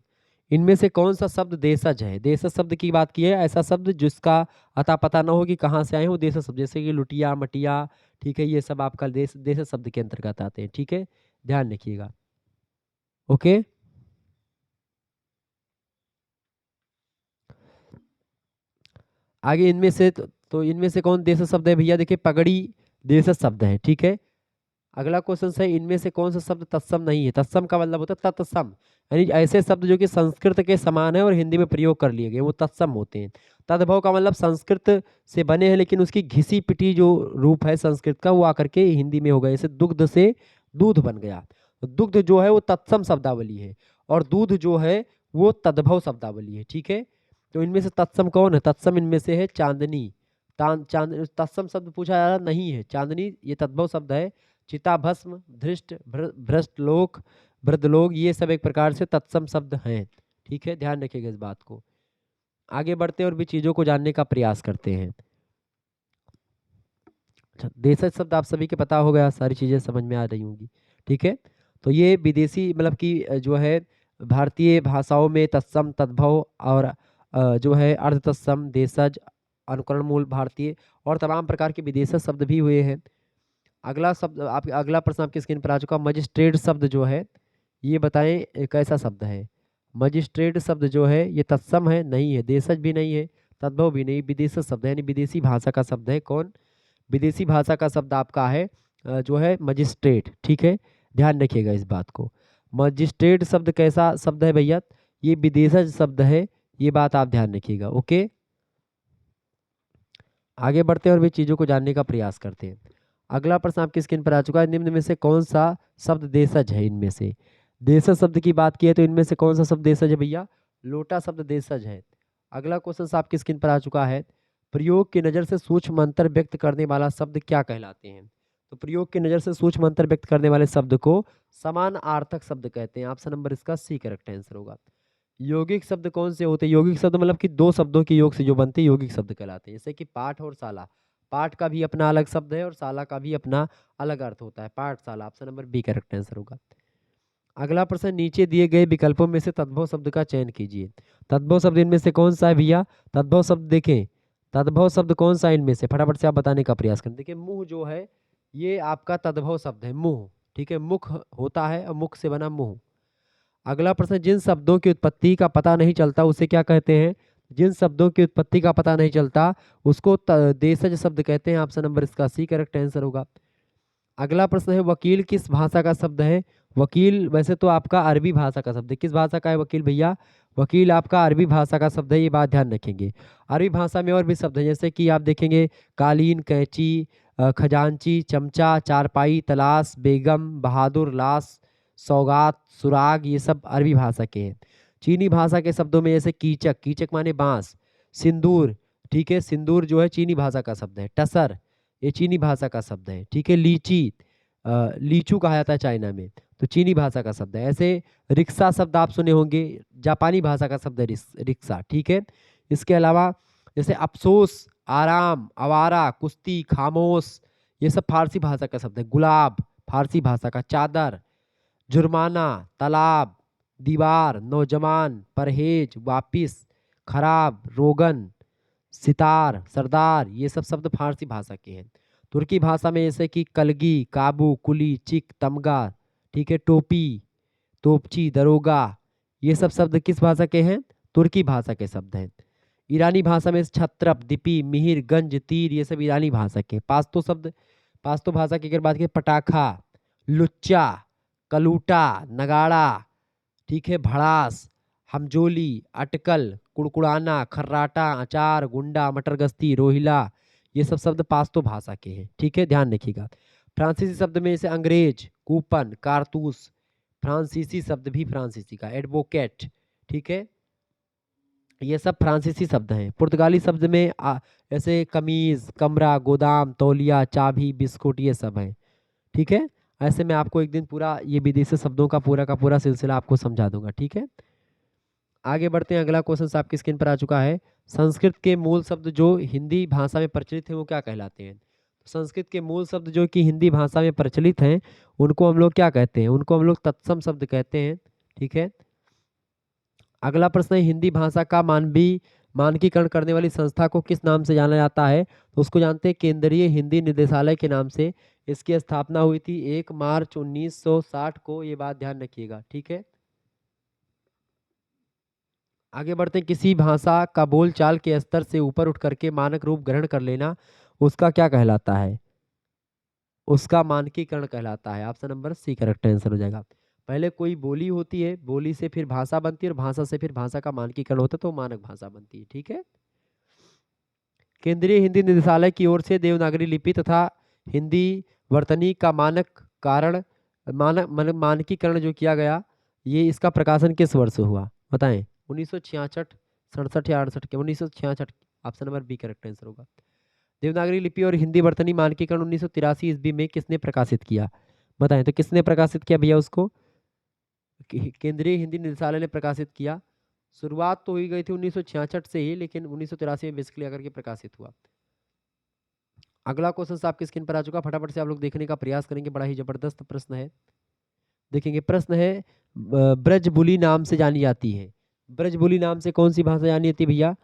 इनमें से कौन सा शब्द देशज है? देशज शब्द की बात की है, ऐसा शब्द जिसका अता पता ना हो कि कहाँ से आए हो, देशज शब्द, जैसे कि लुटिया मटिया, ठीक है, ये सब आपका देशज शब्द के अंतर्गत आते हैं। ठीक है, ध्यान रखिएगा। ओके, आगे इनमें से तो इनमें से कौन देशज शब्द है भैया? देखिए पगड़ी देशज शब्द है। ठीक है, अगला क्वेश्चन है, इनमें से कौन सा शब्द तत्सम नहीं है? तत्सम का मतलब होता है तत्सम, यानी ऐसे शब्द जो कि संस्कृत के समान है और हिंदी में प्रयोग कर लिए गए वो तत्सम होते हैं। तद्भव का मतलब संस्कृत से बने हैं लेकिन उसकी घिसी पिटी जो रूप है संस्कृत का वो आकर के हिंदी में हो गया। जैसे दुग्ध से दूध बन गया, तो दुग्ध जो है वो तत्सम शब्दावली है और दूध जो है वो तद्भव शब्दावली है। ठीक है, तो इनमें से तत्सम कौन है? तत्सम इनमें से है चांदनी। तत्सम शब्द पूछा जा रहा नहीं है, चांदनी ये तद्भव शब्द है। चिताभस्म, धृष्ट, भ्रष्ट लोक, वृद्धलोक, ये सब एक प्रकार से तत्सम शब्द हैं। ठीक है, ध्यान रखिएगा इस बात को। आगे बढ़ते हैं और भी चीजों को जानने का प्रयास करते हैं। अच्छा, देशज शब्द आप सभी के पता हो गया, सारी चीजें समझ में आ रही होंगी। ठीक है, तो ये विदेशी मतलब कि जो है भारतीय भाषाओं में तत्सम, तद्भव और जो है अर्ध तत्सम, देशज, अनुकरण मूल भारतीय और तमाम प्रकार के विदेशज शब्द भी हुए हैं। अगला शब्द आप अगला प्रश्न आपकी स्क्रीन पर आ चुका। मजिस्ट्रेट शब्द जो है ये बताएं कैसा शब्द है? मजिस्ट्रेट शब्द जो है ये तत्सम है? नहीं है। देशज भी नहीं है, तद्भव भी नहीं, विदेशज शब्द है, यानी विदेशी भाषा का शब्द है। कौन? विदेशी भाषा का शब्द आपका है जो है मजिस्ट्रेट। ठीक है, ध्यान रखिएगा इस बात को। मजिस्ट्रेट शब्द कैसा शब्द है भैया? ये विदेशज शब्द है, ये बात आप ध्यान रखिएगा। ओके, आगे बढ़ते हैं और भी चीजों को जानने का प्रयास करते हैं। अगला प्रश्न आपकी स्क्रीन पर आ चुका है। निम्न में से कौन सा शब्द देशज है? इनमें से देशज शब्द की बात की है तो इनमें से कौन सा शब्द देशज है भैया? लोटा शब्द देशज है। अगला क्वेश्चन आपकी स्क्रीन पर आ चुका है। प्रयोग की नजर से सूक्ष्म अंतर व्यक्त करने वाला शब्द क्या कहलाते हैं? तो प्रयोग की नजर से सूक्ष्म अंतर व्यक्त करने वाले शब्द को समान आर्थक शब्द कहते हैं। ऑप्शन नंबर इसका सी करेक्ट आंसर होगा। यौगिक शब्द कौन से होते हैं? यौगिक शब्द मतलब कि दो शब्दों के योग से जो बनते हैं यौगिक शब्द कहलाते हैं। जैसे कि पाठ और शाला, पाठ का भी अपना अलग शब्द है और शाला का भी अपना अलग अर्थ होता है, पाठशाला। Option number B correct answer होगा। अगला प्रश्न, नीचे दिए गए विकल्पों में से तद्भव शब्द का चयन कीजिए। तद्भव शब्द इनमें से कौन सा है भैया? तद्भव शब्द देखें, तद्भव शब्द कौन सा है इनमें से? फटाफट से आप बताने का प्रयास करें। देखिए मुंह जो है ये आपका तद्भव शब्द है, मुंह। ठीक है, मुख होता है और मुख से बना मुंह। अगला प्रश्न, जिन शब्दों की उत्पत्ति का पता नहीं चलता उसे क्या कहते हैं? जिन शब्दों की उत्पत्ति का पता नहीं चलता उसको देशज शब्द कहते हैं। ऑप्शन नंबर इसका सी करेक्ट आंसर होगा। अगला प्रश्न है, वकील किस भाषा का शब्द है? वकील वैसे तो आपका अरबी भाषा का शब्द है। किस भाषा का है वकील भैया? वकील आपका अरबी भाषा का शब्द है, ये बात ध्यान रखेंगे। अरबी भाषा में और भी शब्द हैं जैसे कि आप देखेंगे कालीन, कैंची, खजांची, चमचा, चारपाई, तलाश, बेगम, बहादुर, लाश, सौगात, सुराग, ये सब अरबी भाषा के हैं। चीनी भाषा के शब्दों में जैसे कीचक, कीचक माने बांस, सिंदूर, ठीक है, सिंदूर जो है चीनी भाषा का शब्द है। टसर, ये चीनी भाषा का शब्द है। ठीक है, लीची, लीचू कहा जाता है चाइना में, तो चीनी भाषा का शब्द है। ऐसे रिक्शा शब्द आप सुने होंगे, जापानी भाषा का शब्द है रिक्शा। ठीक है, इसके अलावा जैसे अफसोस, आराम, आवारा, कुश्ती, खामोश, ये सब फारसी भाषा का शब्द है। गुलाब फारसी भाषा का। चादर, जुर्माना, तालाब, दीवार, नौजवान, परहेज, वापिस, खराब, रोगन, सितार, सरदार, ये सब शब्द फारसी भाषा के हैं। तुर्की भाषा में जैसे कि कलगी, काबू, कुली, चिक, तमगा, ठीक है, टोपी, तोपची, दरोगा, ये सब शब्द किस भाषा के हैं? तुर्की भाषा के शब्द हैं। ईरानी भाषा में छत्रप, दिपी, मिहिर, गंज, तीर, ये सब ईरानी भाषा के। पाश्तो शब्द, पाश्तो भाषा की अगर बात करें, पटाखा, लुच्चा, कलूटा, नगाड़ा, ठीक है, भड़ास, हमजोली, अटकल, कुड़कुड़ाना, खर्राटा, अचार, गुंडा, मटरगश्ती, रोहिला, ये सब शब्द पाश्तो भाषा के हैं। ठीक है, ध्यान रखिएगा। फ्रांसीसी शब्द में जैसे अंग्रेज, कूपन, कारतूस, फ्रांसीसी शब्द भी फ्रांसीसी का। एडवोकेट, ठीक है, ये सब फ्रांसीसी शब्द हैं। पुर्तगाली शब्द में जैसे कमीज, कमरा, गोदाम, तौलिया, चाबी, बिस्कुट, ये सब हैं। ठीक है, ऐसे मैं आपको एक दिन पूरा ये विदेशी शब्दों का पूरा सिलसिला आपको समझा दूंगा। ठीक है, आगे बढ़ते हैं। अगला क्वेश्चन आपकी स्क्रीन पर आ चुका है। संस्कृत के मूल शब्द जो हिंदी भाषा में प्रचलित हैं वो क्या कहलाते हैं? तो संस्कृत के मूल शब्द जो कि हिंदी भाषा में प्रचलित हैं उनको हम लोग क्या कहते हैं? उनको हम लोग तत्सम शब्द कहते हैं। ठीक है, अगला प्रश्न है, हिंदी भाषा का मानवीय मानकीकरण करने वाली संस्था को किस नाम से जाना जाता है? तो उसको जानते हैं केंद्रीय हिंदी निदेशालय के नाम से। इसकी स्थापना हुई थी 1 मार्च 1960 को, ये बात ध्यान रखिएगा। ठीक है, आगे बढ़ते हैं। किसी भाषा का बोलचाल के स्तर से ऊपर उठ करके मानक रूप ग्रहण कर लेना उसका क्या कहलाता है? उसका मानकीकरण कहलाता है। Option number C correct answer हो जाएगा। पहले कोई बोली होती है, बोली से फिर भाषा बनती है और भाषा से फिर भाषा का मानकीकरण होता है तो मानक भाषा बनती है। ठीक है। केंद्रीय हिंदी निदेशालय की ओर से देवनागरी लिपि तथा हिंदी वर्तनी का मानकीकरण जो किया गया, ये इसका प्रकाशन किस वर्ष हुआ बताएं? 1966, 67 या 68 के? 1966। Option number B correct answer होगा। देवनागरी लिपि और हिंदी वर्तनी मानकीकरण 1983 ईस्वी में किसने प्रकाशित किया बताएं? तो किसने प्रकाशित किया भैया उसको? केंद्रीय हिंदी निदेशालय ने प्रकाशित किया। शुरुआत तो हुई गई थी 1966 से ही, लेकिन 1983 में बेसिकली आकर के प्रकाशित हुआ। अगला क्वेश्चन आपकी स्क्रीन पर आ चुका, फटाफट से आप लोग देखने का प्रयास करेंगे। बड़ा ही जबरदस्त प्रश्न है। देखेंगे, प्रश्न है ब्रजबुली नाम से जानी जाती है। ब्रजबुली नाम से कौन सी भाषा जानी जाती है भैया?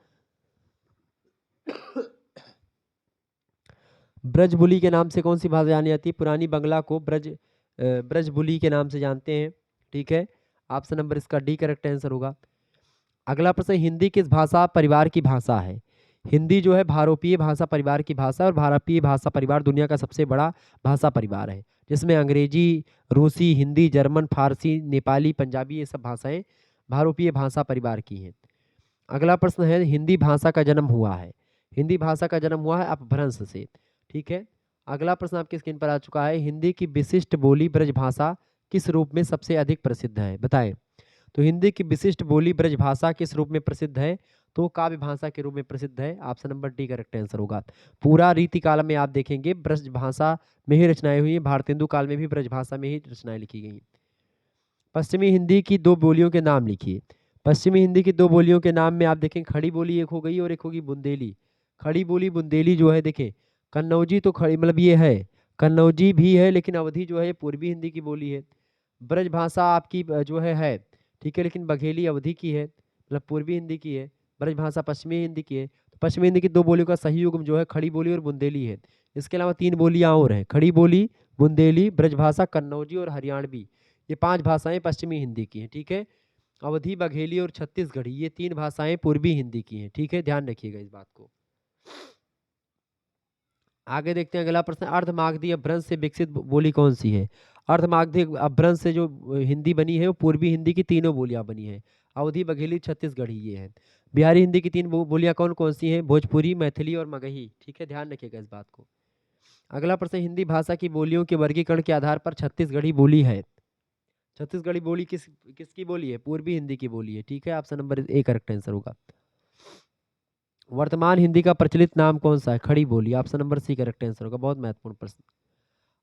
ब्रजबुली के नाम से कौन सी भाषा जानी जाती है? पुरानी बंगला को ब्रजबुली के नाम से जानते हैं। ठीक है, ऑप्शन नंबर इसका डी करेक्ट आंसर होगा। अगला प्रश्न, हिंदी किस भाषा परिवार की भाषा है? हिंदी जो है भारोपीय भाषा परिवार की भाषा है और भारोपीय भाषा परिवार दुनिया का सबसे बड़ा भाषा परिवार है, जिसमें अंग्रेजी, रूसी, हिंदी, जर्मन, फारसी, नेपाली, पंजाबी, ये सब भाषाएं भारोपीय भाषा परिवार की हैं। अगला प्रश्न है, हिंदी भाषा का जन्म हुआ है? हिंदी भाषा का जन्म हुआ है अपभ्रंश से। ठीक है। अगला प्रश्न आपकी स्क्रीन पर आ चुका है, हिंदी की विशिष्ट बोली ब्रजभाषा किस रूप में सबसे अधिक प्रसिद्ध है बताएं? तो हिंदी की विशिष्ट बोली ब्रजभाषा किस रूप में प्रसिद्ध है? तो काव्य भाषा के रूप में प्रसिद्ध है। Option number D correct answer होगा। पूरा रीतिकाल में आप देखेंगे ब्रजभाषा में ही रचनाएं हुई हैं। भारतेंदु काल में भी ब्रजभाषा में ही रचनाएं लिखी गई। पश्चिमी हिंदी की दो बोलियों के नाम लिखिए। पश्चिमी हिंदी की दो बोलियों के नाम में आप देखें, खड़ी बोली एक हो गई और एक होगी बुंदेली। खड़ी बोली बुंदेली जो है, देखें कन्नौजी तो खड़ी मतलब ये है, कन्नौजी भी है, लेकिन अवधी जो है ये पूर्वी हिंदी की बोली है। ब्रजभाषा आपकी जो है ठीक है, लेकिन बघेली अवधी की है, मतलब पूर्वी हिंदी की है। ब्रजभाषा पश्चिमी हिंदी की है। तो पश्चिमी हिंदी की दो बोलियों का सही युग्म जो है खड़ी बोली और बुंदेली है। इसके अलावा तीन बोलियां और हैं, खड़ी बोली, बुंदेली, ब्रजभाषा, कन्नौजी और हरियाणवी। ये पांच भाषाएं पश्चिमी हिंदी की हैं। ठीक है। अवधी, बघेली और छत्तीसगढ़ी, ये तीन भाषाएं पूर्वी हिंदी की हैं। ठीक है, ध्यान रखिएगा इस बात को। आगे देखते हैं अगला प्रश्न, अर्धमागधी अपभ्रंश से विकसित बोली कौन सी है? अर्धमागधी अपभ्रंश से जो हिंदी बनी है वो पूर्वी हिंदी की तीनों बोलियां बनी है, अवधी, बघेली, छत्तीसगढ़ी ये है। बिहारी हिंदी की तीन बोलियां कौन कौन सी हैं? भोजपुरी, मैथिली और मगही। ठीक है, ध्यान रखिएगा इस बात को। अगला प्रश्न, हिंदी भाषा की बोलियों के वर्गीकरण के आधार पर छत्तीसगढ़ी बोली है। छत्तीसगढ़ी बोली किसकी बोली है? पूर्वी हिंदी की बोली है। ठीक है, option number A correct answer होगा। वर्तमान हिंदी का प्रचलित नाम कौन सा है? Khari Boli. Option number C correct answer होगा। बहुत महत्वपूर्ण प्रश्न।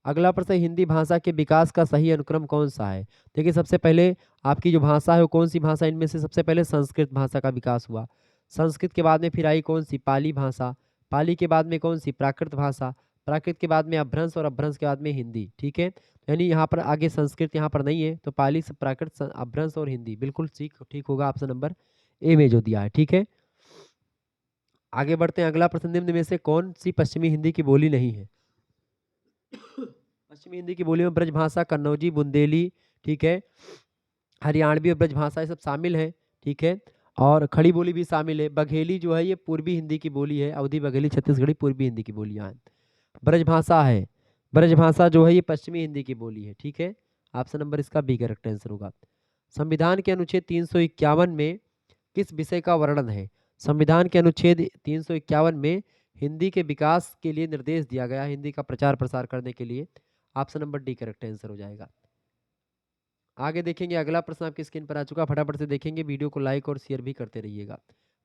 अगला प्रश्न, हिंदी भाषा के विकास का सही अनुक्रम कौन सा है? देखिए, सबसे पहले आपकी जो भाषा है वो कौन सी भाषा? इनमें से सबसे पहले संस्कृत भाषा का विकास हुआ। संस्कृत के बाद में फिर आई कौन सी? पाली भाषा। पाली के बाद में कौन सी? प्राकृत भाषा। प्राकृत के बाद में अपभ्रंश और अपभ्रंश के बाद में हिंदी। ठीक है, यानी यहाँ पर आगे संस्कृत यहाँ पर नहीं है, तो पाली से प्राकृत, अपभ्रंश और हिंदी। बिल्कुल ठीक होगा ऑप्शन नंबर ए में जो दिया है। ठीक है, आगे बढ़ते हैं। अगला प्रश्न, निम्न में से कौन सी पश्चिमी हिंदी की बोली नहीं है? पश्चिमी हिंदी की बोली में ब्रजभाषा, कन्नौजी, बुंदेली, ठीक है, हरियाणवी और ब्रजभाषा ये सब शामिल है। ठीक है, और खड़ी बोली भी शामिल है। बघेली जो है ये पूर्वी हिंदी की बोली है, अवधी, बघेली, छत्तीसगढ़ी पूर्वी हिंदी की बोलियां हैं। ब्रजभाषा है, ब्रजभाषा जो है ये पश्चिमी हिंदी की बोली है। ठीक है, ऑप्शन नंबर इसका बी करेक्ट आंसर होगा। संविधान के अनुच्छेद 351 में किस विषय का वर्णन है? संविधान के अनुच्छेद 351 में हिंदी के विकास के लिए निर्देश दिया गया, हिंदी का प्रचार प्रसार करने के लिए। Option number D correct answer हो जाएगा। आगे देखेंगे, अगला प्रश्न आपकी स्क्रीन पर आ चुका, फटाफट से देखेंगे, वीडियो को लाइक और शेयर भी करते रहिएगा।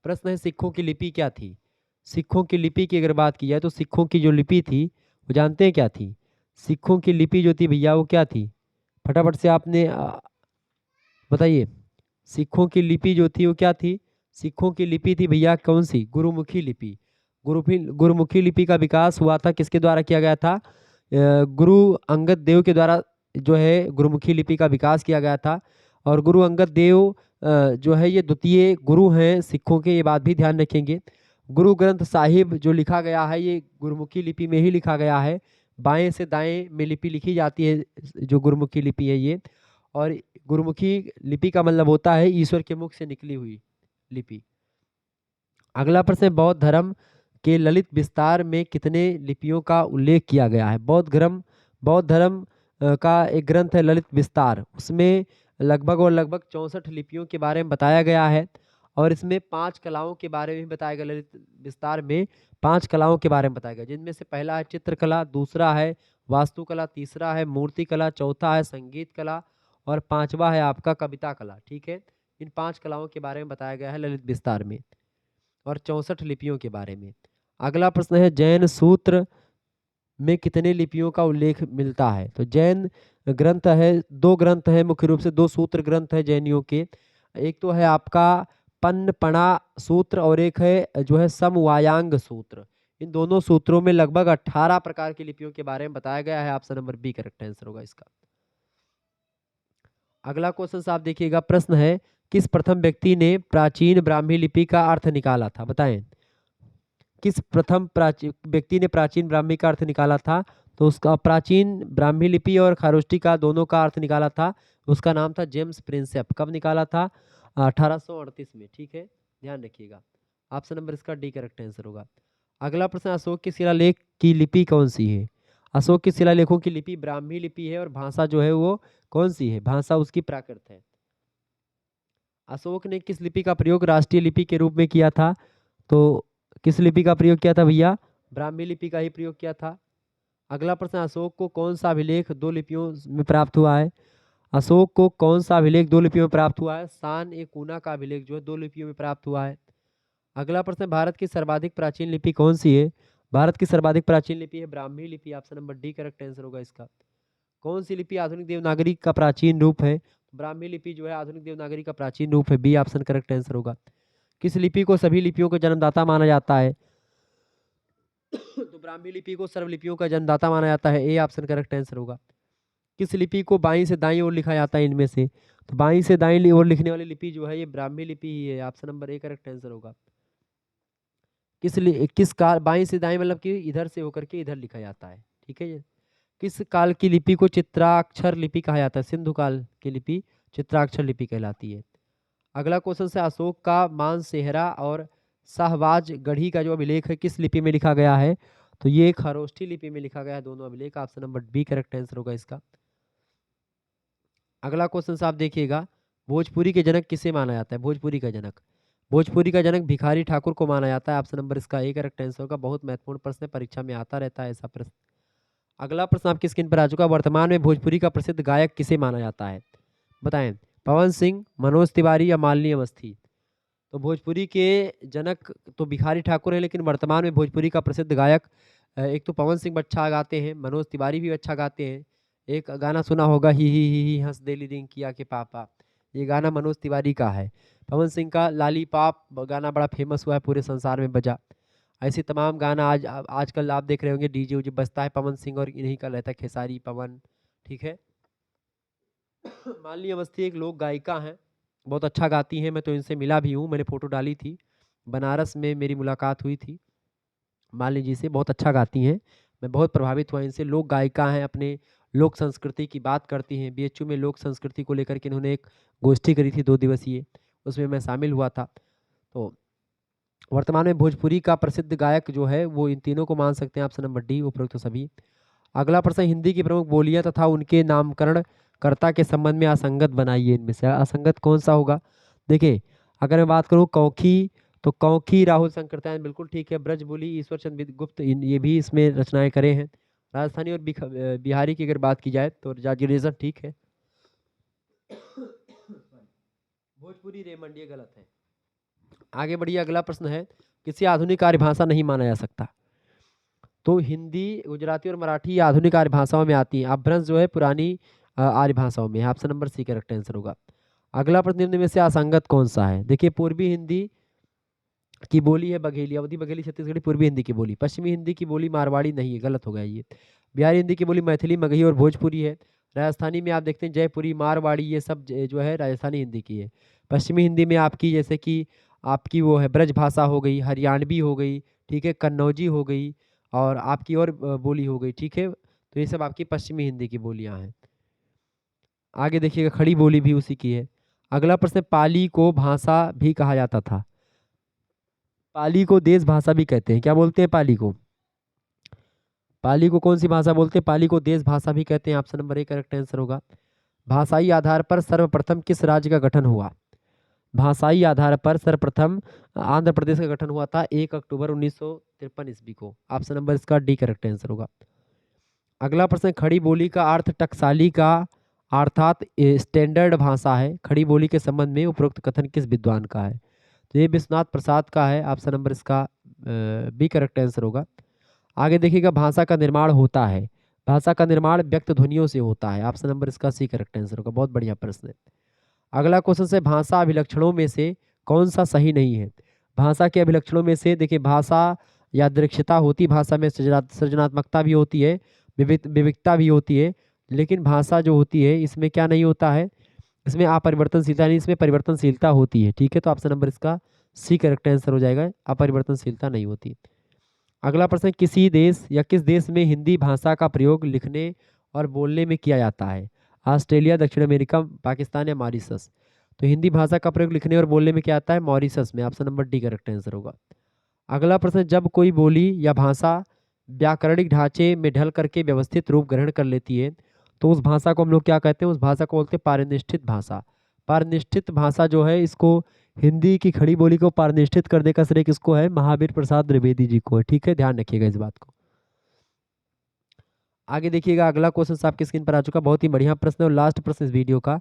प्रश्न है, सिखों की लिपि क्या थी? सिखों की लिपि की अगर बात की जाए तो सिखों की जो लिपि थी वो जानते हैं क्या थी? सिखों की लिपि जो थी भैया वो क्या थी? फटाफट से आपने बताइए। सिखों की लिपि जो थी वो क्या थी? सिखों की लिपि थी भैया कौन सी? गुरुमुखी लिपि। गुरुमुखी लिपि का विकास हुआ था, किसके द्वारा किया गया था? गुरु अंगद देव के द्वारा जो है गुरुमुखी लिपि का विकास किया गया था। और गुरु अंगद देव जो है ये द्वितीय गुरु हैं सिखों के, ये बात भी ध्यान रखेंगे। गुरु ग्रंथ साहिब जो लिखा गया है ये गुरुमुखी लिपि में ही लिखा गया है। बाएं से दाएं में लिपि लिखी जाती है, जो गुरुमुखी लिपि है ये। और गुरुमुखी लिपि का मतलब होता है ईश्वर के मुख से निकली हुई लिपि। अगला प्रश्न है, बौद्ध धर्म के ललित विस्तार में कितने लिपियों का उल्लेख किया गया है? बौद्ध धर्म का एक ग्रंथ है ललित विस्तार, उसमें लगभग 64 लिपियों के बारे में बताया गया है और इसमें 5 कलाओं के बारे में भी बताया गया। ललित विस्तार में 5 कलाओं के बारे में बताया गया, जिनमें से पहला है चित्रकला, दूसरा है वास्तुकला, तीसरा है मूर्ति कला, चौथा है संगीत कला और पांचवा है आपका कविता कला। ठीक है, इन 5 कलाओं के बारे में बताया गया है ललित विस्तार में और 64 लिपियों के बारे में। अगला प्रश्न है जैन सूत्र में कितने लिपियों का उल्लेख मिलता है? तो जैन ग्रंथ है, 2 ग्रंथ है, मुख्य रूप से 2 सूत्र ग्रंथ है जैनियों के। एक तो है आपका पन्नपणा सूत्र और एक है जो है समवायांग सूत्र। इन दोनों सूत्रों में लगभग 18 प्रकार की लिपियों के बारे में बताया गया है। Option number B correct answer होगा इसका। अगला क्वेश्चन आप देखिएगा, प्रश्न है किस प्रथम व्यक्ति ने प्राचीन ब्राह्मी लिपि का अर्थ निकाला था? बताएं, किस प्रथम व्यक्ति ने प्राचीन ब्राह्मी का अर्थ निकाला था? तो उसका प्राचीन ब्राह्मी लिपि और खारोष्ठी का दोनों का अर्थ निकाला था, उसका नाम था जेम्स प्रिंसेप। कब निकाला था? 1838 में। ठीक है, ध्यान रखिएगा। ऑप्शन नंबर इसका डी करेक्ट आंसर होगा। अगला प्रश्न, अशोक के शिलालेख की लिपि कौन सी है? अशोक के शिलालेखों की लिपि ब्राह्मी लिपि है और भाषा जो है वो कौन सी है? भाषा उसकी प्राकृत है। अशोक ने किस लिपि का प्रयोग राष्ट्रीय लिपि के रूप में किया था? तो किस लिपि का प्रयोग किया था भैया? ब्राह्मी लिपि का ही प्रयोग किया था। अगला प्रश्न, अशोक को कौन सा अभिलेख 2 लिपियों में प्राप्त हुआ है? अशोक को कौन सा अभिलेख 2 लिपियों में प्राप्त हुआ है? शान ए कूना का अभिलेख जो है 2 लिपियों में प्राप्त हुआ है। अगला प्रश्न, भारत की सर्वाधिक प्राचीन लिपि कौन सी है? भारत की सर्वाधिक प्राचीन लिपि है ब्राह्मी लिपि। Option number D correct answer होगा इसका। कौन सी लिपि आधुनिक देवनागरी का प्राचीन रूप है? ब्राह्मी लिपि जो है आधुनिक देवनागरी का प्राचीन रूप है। बी ऑप्शन करेक्ट आंसर होगा। किस लिपि को सभी लिपियों का जन्मदाता माना जाता है? तो ब्राह्मी लिपि को सर्वलिपियों का जन्मदाता माना जाता है। ए ऑप्शन करेक्ट आंसर होगा। किस लिपि को बाईं से दाईं ओर लिखा जाता है इनमें से? तो बाईं से दाईं ओर लिखने वाली लिपि जो है ये ब्राह्मी लिपि ही है। Option number A correct answer होगा। किस काल, बाईं से दाईं मतलब कि इधर से होकर के इधर लिखा जाता है। ठीक है जी। किस काल की लिपि को चित्राक्षर लिपि कहा जाता है? सिंधु काल की लिपि चित्राक्षर लिपि कहलाती है। अगला क्वेश्चन से, अशोक का मानसेहरा और शाहबाज गढ़ी का जो अभिलेख है किस लिपि में लिखा गया है? तो ये खरोष्ठी लिपि में लिखा गया है दोनों अभिलेख। Option number B correct answer होगा इसका। अगला क्वेश्चन से आप देखिएगा, भोजपुरी के जनक किसे माना जाता है? भोजपुरी का जनक, भोजपुरी का जनक भिखारी ठाकुर को माना जाता है। ऑप्शन नंबर इसका ए करेक्ट आंसर होगा। बहुत महत्वपूर्ण प्रश्न है, परीक्षा में आता रहता है ऐसा प्रश्न। अगला प्रश्न आपकी स्क्रीन पर आ चुका, वर्तमान में भोजपुरी का प्रसिद्ध गायक किसे माना जाता है? बताएं, पवन सिंह, मनोज तिवारी या मालिनी अवस्थी? तो भोजपुरी के जनक तो भिखारी ठाकुर है, लेकिन वर्तमान में भोजपुरी का प्रसिद्ध गायक एक तो पवन सिंह अच्छा गाते हैं, मनोज तिवारी भी अच्छा गाते हैं। एक गाना सुना होगा, ही हंस दिली रिंग किया के पापा, ये गाना मनोज तिवारी का है। पवन सिंह का लाली पाप गाना बड़ा फेमस हुआ है, पूरे संसार में बजा। ऐसे तमाम गाना आजकल आप देख रहे होंगे डीजे उजे बजता है पवन सिंह और इन्हीं का रहता है, खेसारी पवन। ठीक है। मालिनी अवस्थी एक लोक गायिका हैं, बहुत अच्छा गाती हैं। मैं तो इनसे मिला भी हूँ, मैंने फ़ोटो डाली थी, बनारस में मेरी मुलाकात हुई थी मालिनी जी से। बहुत अच्छा गाती हैं, मैं बहुत प्रभावित हुआ इनसे। लोक गायिका हैं, अपने लोक संस्कृति की बात करती हैं। बीएचयू में लोक संस्कृति को लेकर के इन्होंने एक गोष्ठी करी थी 2 दिवसीय, उसमें मैं शामिल हुआ था। तो वर्तमान में भोजपुरी का प्रसिद्ध गायक जो है वो इन तीनों को मान सकते हैं। ऑप्शन नंबर डी उपरोक्त तो सभी। अगला प्रश्न, हिंदी की प्रमुख बोलियां तथा उनके नामकरण कर्ता के संबंध में असंगत बनाइए। इनमें से असंगत कौन सा होगा? देखिए, अगर मैं बात करूं कौखी, तो कौखी राहुल संकृत्यायन बिल्कुल ठीक है। ब्रजबुली ईश्वर चंद्र गुप्त ये भी इसमें रचनाएं करे हैं। राजस्थानी और बिहारी की अगर बात की जाए तो जागीरेजर ठीक है। भोजपुरी रेमंड ये गलत है। आगे बढ़िए, अगला प्रश्न है, किसी आधुनिक आर्य भाषा नहीं माना जा सकता? तो हिंदी, गुजराती और मराठी ये आधुनिक आर्य भाषाओं में आती हैं। अपभ्रंश जो है पुरानी आर्य भाषाओं में है। Option number C correct answer होगा। अगला प्रश्न, निम्न में से असंगत कौन सा है? देखिए, पूर्वी हिंदी की बोली है बघेली, अवधी बघेली छत्तीसगढ़ी पूर्वी हिंदी की बोली। पश्चिमी हिंदी की बोली मारवाड़ी नहीं है, गलत हो गया ये। बिहारी हिंदी की बोली मैथिली, मगही और भोजपुरी है। राजस्थानी में आप देखते हैं जयपुरी, मारवाड़ी, ये सब जो है राजस्थानी हिंदी की है। पश्चिमी हिंदी में आपकी जैसे कि आपकी वो है ब्रज भाषा हो गई, हरियाणवी हो गई, ठीक है, कन्नौजी हो गई, और आपकी और बोली हो गई। ठीक है, तो ये सब आपकी पश्चिमी हिंदी की बोलियां हैं। आगे देखिएगा, खड़ी बोली भी उसी की है। अगला प्रश्न, पाली को भाषा भी कहा जाता था। पाली को देश भाषा भी कहते हैं। क्या बोलते हैं पाली को? पाली को कौन सी भाषा बोलते हैं? पाली को देश भाषा भी कहते हैं। Option number A correct answer होगा। भाषाई आधार पर सर्वप्रथम किस राज्य का गठन हुआ? भाषाई आधार पर सर्वप्रथम आंध्र प्रदेश का गठन हुआ था 1 अक्टूबर 1953 ईस्वी को। ऑप्शन नंबर इसका डी करेक्ट आंसर होगा। अगला प्रश्न, खड़ी बोली का अर्थ टकसाली का अर्थात स्टैंडर्ड भाषा है। खड़ी बोली के संबंध में उपरोक्त कथन किस विद्वान का है? तो ये विश्वनाथ प्रसाद का है। ऑप्शन नंबर इसका बी करेक्ट आंसर होगा। आगे देखिएगा, भाषा का निर्माण होता है। भाषा का निर्माण व्यक्त ध्वनियों से होता है। ऑप्शन नंबर इसका सी करेक्ट आंसर होगा। बहुत बढ़िया प्रश्न है। अगला क्वेश्चन से, भाषा अभिलक्षणों में से कौन सा सही नहीं है? भाषा के अभिलक्षणों में से देखिए, भाषा यादृच्छिकता होती, भाषा में सृजनात्मकता भी होती है, विविधता भी होती है, लेकिन भाषा जो होती है इसमें क्या नहीं होता है? इसमें अपरिवर्तनशीलता नहीं, इसमें परिवर्तनशीलता होती है। ठीक है, तो ऑप्शन नंबर इसका सी करेक्ट आंसर हो जाएगा, अपरिवर्तनशीलता नहीं होती। अगला प्रश्न, किसी देश या किस देश में हिंदी भाषा का प्रयोग लिखने और बोलने में किया जाता है? ऑस्ट्रेलिया, दक्षिण अमेरिका, पाकिस्तान या मॉरिशस? तो हिंदी भाषा का प्रयोग लिखने और बोलने में क्या आता है? मॉरिशस में। Option number D correct answer होगा। अगला प्रश्न, जब कोई बोली या भाषा व्याकरणिक ढांचे में ढल करके व्यवस्थित रूप ग्रहण कर लेती है तो उस भाषा को हम लोग क्या कहते हैं? उस भाषा को बोलते हैं पारिनिष्ठित भाषा। पारिनिष्ठित भाषा जो है, इसको हिंदी की खड़ी बोली को पारिनिष्ठित करने का श्रेय किसको है? महावीर प्रसाद द्विवेदी जी को है। ठीक है, ध्यान रखिएगा इस बात को। आगे देखिएगा, अगला क्वेश्चन आपकी स्क्रीन पर आ चुका। बहुत ही बढ़िया प्रश्न है और लास्ट प्रश्न इस वीडियो का।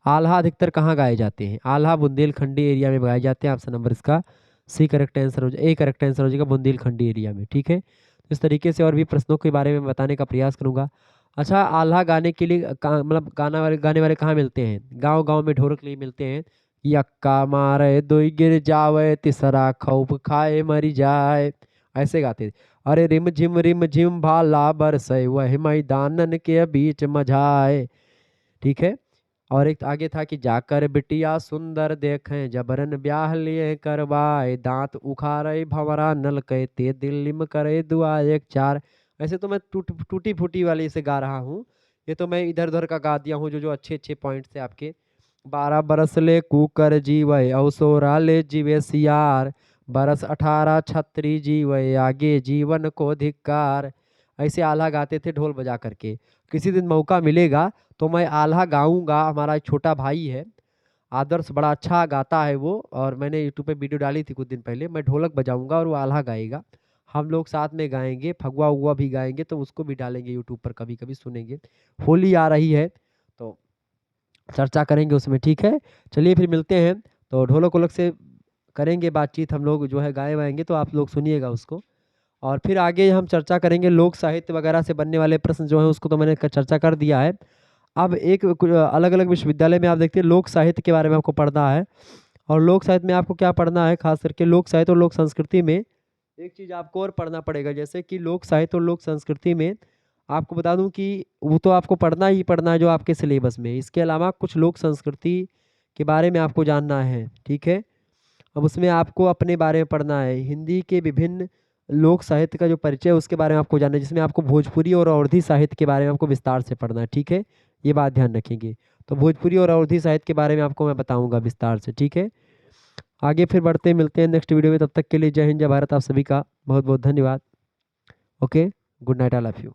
आल्हा अधिकतर कहाँ गाए जाते हैं? आल्हा बुंदेलखंडी एरिया में गाए जाते हैं। ऑप्शन नंबर इसका सी करेक्ट आंसर हो जाएगा, ए करेक्ट आंसर हो जाएगा, बुंदेलखंडी एरिया में। ठीक है, तो इस तरीके से और भी प्रश्नों के बारे में बताने का प्रयास करूंगा। अच्छा, आल्हा गाने के लिए मतलब गाने वाले कहाँ मिलते हैं? गाँव गाँव में ढोलक लिए मिलते हैं। यक्का मारे दुई गिर जावे, तीसरा खौफ खाए मरी जाए, ऐसे गाते थे। अरे रिम झिम भाला बरसे, वह मैदानन के बीच मझाए। ठीक है, और एक आगे था कि जाकर बिटिया सुंदर देखें, जबरन ब्याह लिए करवाए, दांत उखाड़े भंवरा नल के, ते दिल्ली में करे दुआ एक चार। ऐसे तो मैं टूटी फूटी वाली से गा रहा हूँ, ये तो मैं इधर उधर का गा दिया हूँ, जो जो अच्छे अच्छे पॉइंट्स है आपके। 12 बरस ले कुकर जीवे, अवसोरा ले जीवे सियार, बरस 18 छत्री जीवे, आगे जीवन को धिक्कार। ऐसे आल्हा गाते थे ढोल बजा करके। किसी दिन मौका मिलेगा तो मैं आल्हा गाऊंगा। हमारा एक छोटा भाई है आदर्श, बड़ा अच्छा गाता है वो, और मैंने यूट्यूब पे वीडियो डाली थी कुछ दिन पहले। मैं ढोलक बजाऊंगा और वो आल्हा गाएगा, हम लोग साथ में गाएंगे, फगुआ उगुआ भी गाएंगे, तो उसको भी डालेंगे यूट्यूब पर, कभी कभी सुनेंगे। होली आ रही है तो चर्चा करेंगे उसमें। ठीक है, चलिए फिर मिलते हैं। तो ढोलक वोलक से करेंगे बातचीत हम लोग, जो है गाए वाएंगे, तो आप लोग सुनिएगा उसको। और फिर आगे हम चर्चा करेंगे लोक साहित्य वगैरह से बनने वाले प्रश्न जो है, उसको तो मैंने चर्चा कर दिया है। अब एक अलग अलग विश्वविद्यालय में आप देखते हैं लोक साहित्य के बारे में आपको पढ़ना है। और लोक साहित्य में आपको क्या पढ़ना है? खास करके लोक साहित्य और लोक संस्कृति में एक चीज़ आपको और पढ़ना पड़ेगा, जैसे कि लोक साहित्य और लोक संस्कृति में आपको बता दूं कि वो तो आपको पढ़ना ही पढ़ना है जो आपके सिलेबस में। इसके अलावा कुछ लोक संस्कृति के बारे में आपको जानना है। ठीक है, अब उसमें आपको अपने बारे में पढ़ना है। हिंदी के विभिन्न लोक साहित्य का जो परिचय है उसके बारे में आपको जानना है, जिसमें आपको भोजपुरी और अवधी साहित्य के बारे में आपको विस्तार से पढ़ना है। ठीक है, ये बात ध्यान रखेंगे। तो भोजपुरी और अवधी साहित्य के बारे में आपको मैं बताऊंगा विस्तार से। ठीक है, आगे फिर बढ़ते मिलते हैं नेक्स्ट वीडियो में। तब तक के लिए जय हिंद, जय भारत। आप सभी का बहुत बहुत धन्यवाद। Okay, good night, I love you.